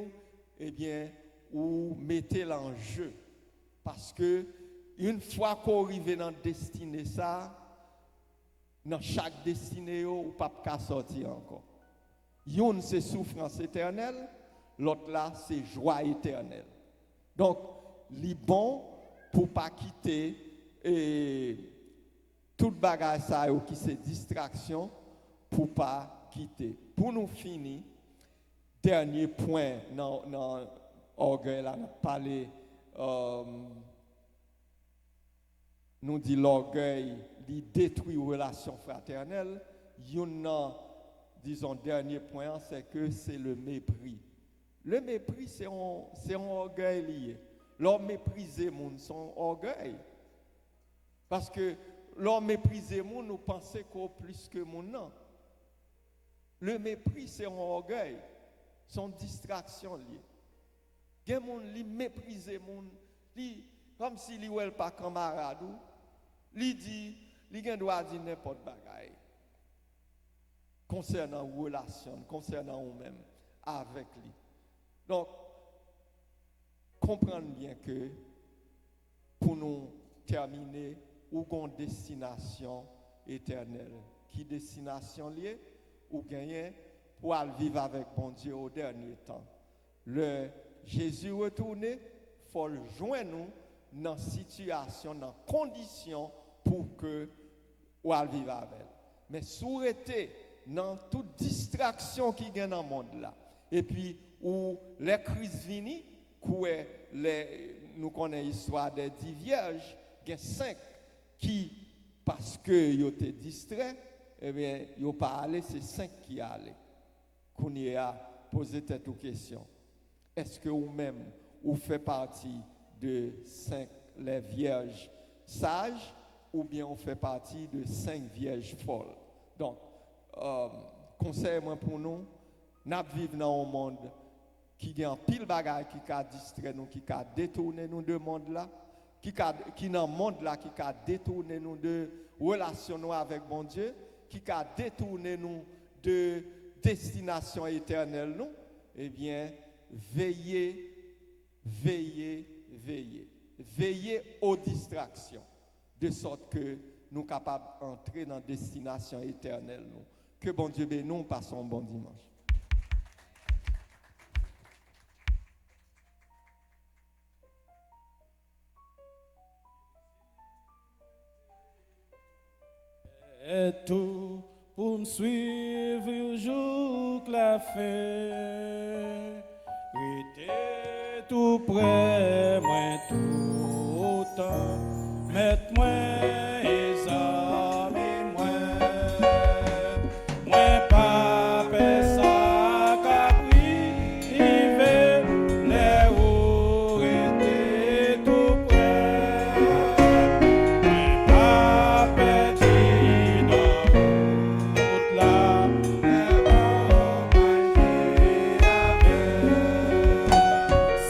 eh bien ou mettez l'enjeu, parce que une fois qu'on arrive dans destinée ça, dans chaque destinée ou pas qu'à sortir encore. Une c'est souffrance éternelle, l'autre là c'est joie éternelle. Donc, li bon pour pas quitter toute bagage ça qui c'est distraction pour pas quitter. Pour nous finir, dernier point dans orgueil là, parler nous dit l'orgueil il détruit les relations fraternelles. Disons, dernier point, c'est que c'est le mépris. Le mépris, c'est un orgueil lié. L'homme mépriser moun, son orgueil. Parce que l'homme mépriser moun, nous pensons qu'on plus que moun non. Le mépris, c'est un orgueil. Son distraction liée. Gen moun li mépriser moun, li comme si li wel pas camarade ou, li dit li gen doit dire n'importe bagaille concernant relation, concernant nous-mêmes avec lui. Donc comprendre bien que pour nous terminer ou une destination éternelle, qui destination liée ou gagner pour aller vivre avec bon Dieu au dernier temps. Le Jésus retourné, faut le joindre nous dans situation, dans condition pour que ou aller vivre avec. Mais souhaiter dans toute distraction qui gagne dans le monde là, et puis où les crises viennent, nous connaissons l'histoire des 10 vierges, il y a 5 qui, parce que ils étaient distraits, eh bien, ils n'ont pas allé, c'est 5 qui allaient. Qu'on y a posé cette question. Est-ce que vous-même, vous faites partie de 5 les vierges sages, ou bien on fait partie de 5 vierges folles? Donc, conseil moi pour nous, nous vivons dans un monde qui a un pile bagaille qui a distrait nous, qui a détourné nous de monde là, qui dans monde là qui a détourné nous de relation avec bon Dieu, qui a détourné nous de destination éternelle nous. Eh bien, veillez aux distractions, de sorte que nous sommes capables d'entrer dans la destination éternelle. Nous. Que bon Dieu bénisse, nous passons un bon dimanche. Et tout pour me suivre le jour que la fait. Restez tout près, moi tout autant. Mettez-moi les amis, moi pas ça qu'apriver, les où restez tout près. Moi pas petit dans toute la avec.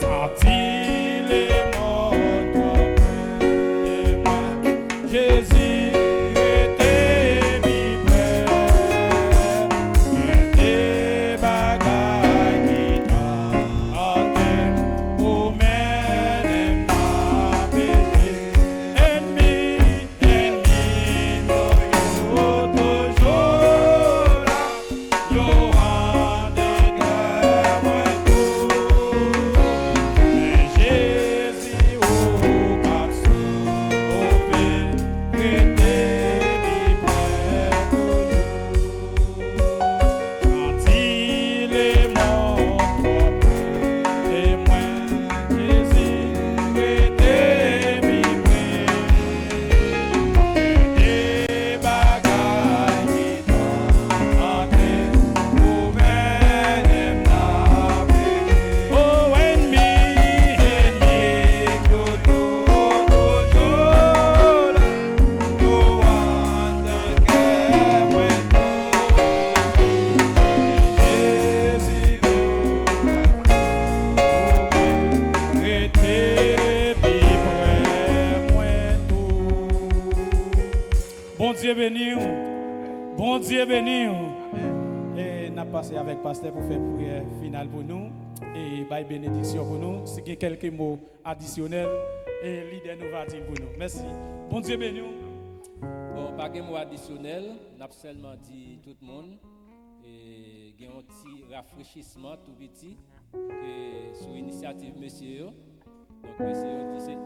Sentis les Dieu béni. Bon Dieu béni. Et n'a passé avec pasteur pour faire prière finale pour nous et bail bénédiction pour nous. Si il y a quelques mots additionnels et leader nous va dire pour nous. Merci. Bon Dieu béni. Bon, pas de mot additionnel, n'a seulement dit tout le monde et il y a un petit rafraîchissement tout petit que sous initiative monsieur. Donc monsieur dit c'est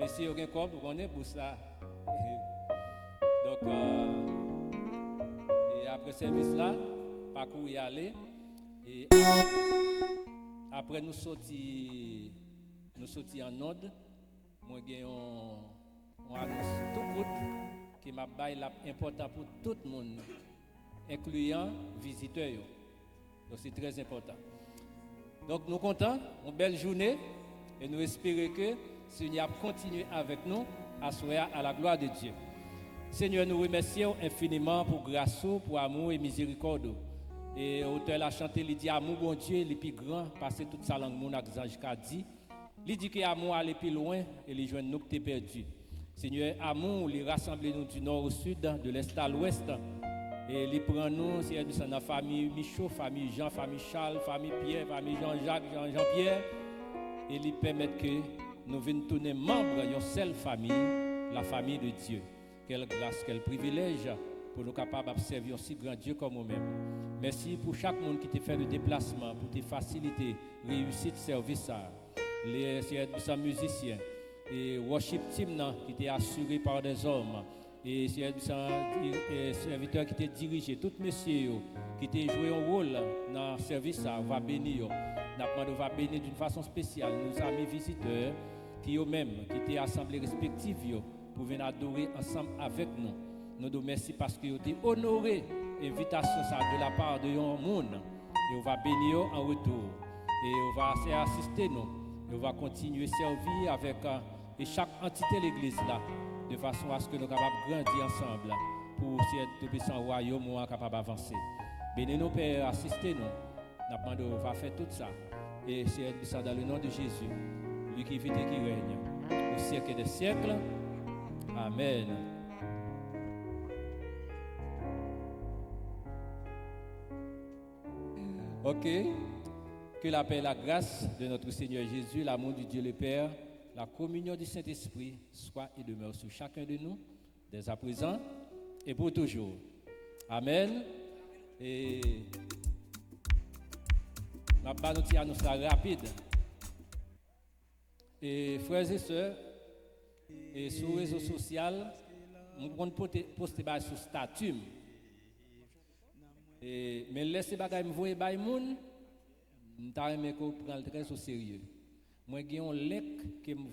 monsieur aucun corps pour connaître pour ça. Donc et après service là, parcours y aller et après nous sortis en ordre, moi j'ai on annonce tout le monde qui m'a bail important pour tout le monde, incluant visiteurs. Donc c'est très important. Donc nous sommes contents, une belle journée et nous espérons que le Seigneur continue avec nous à soir à la gloire de Dieu. Seigneur, nous remercions infiniment pour grâce, pour amour et miséricorde. Et l'auteur a chanté, il dit amour bon Dieu, il est plus grand, passer toute sa langue, mon ange qu'a dit. Il dit que l'amour allait plus loin et les jeunes nous qui perdu. Seigneur, amour, il rassemble nous du nord au sud, de l'est à l'ouest. Et il prend nous, Seigneur, dans la famille Michaud, famille Jean, famille Charles, famille Pierre, famille Jean-Jacques, Jean-Pierre. Et il permet que nous venions tourner membres d'une seule famille, la famille de Dieu. Quelle grâce, quel privilège pour nous capables d'observer un si grand Dieu comme nous-mêmes. Merci pour chaque monde qui t'a fait le déplacement, pour tes facilités, réussite, service. Les musiciens et worship team qui était assuré par des hommes et serviteurs qui étaient dirigés, tous messieurs qui étaient joué un rôle dans le service, on va bénir. On va bénir d'une façon spéciale nos amis visiteurs qui eux-mêmes, qui étaient assemblés respectifs pour venir adorer ensemble avec nous. Nous nous remercions parce qu'ils ont honoré l'invitation de la part de un monde et on va bénir en retour et on va assister nous. Et on va continuer à servir avec et chaque entité de l'église là, de façon à ce que nous soyons capables de grandir ensemble pour que ce royaume soit capable d'avancer. Bénis-nous, Père, assistez-nous. On va faire tout ça. Et c'est dans le nom de Jésus, lui qui vit et qui règne, au siècle des siècles. Amen. Ok. Que la paix et la grâce de notre Seigneur Jésus, l'amour du Dieu le Père, la communion du Saint-Esprit soit et demeure sur chacun de nous, dès à présent et pour toujours. Amen. Et ma banotie annonce rapide. Et frères et sœurs, et sur les réseaux sociaux, nous pouvons poster sur statut. Mais laissez les choses me voir par les gens. Je prends très au sérieux. Moi, j'ai un lec qui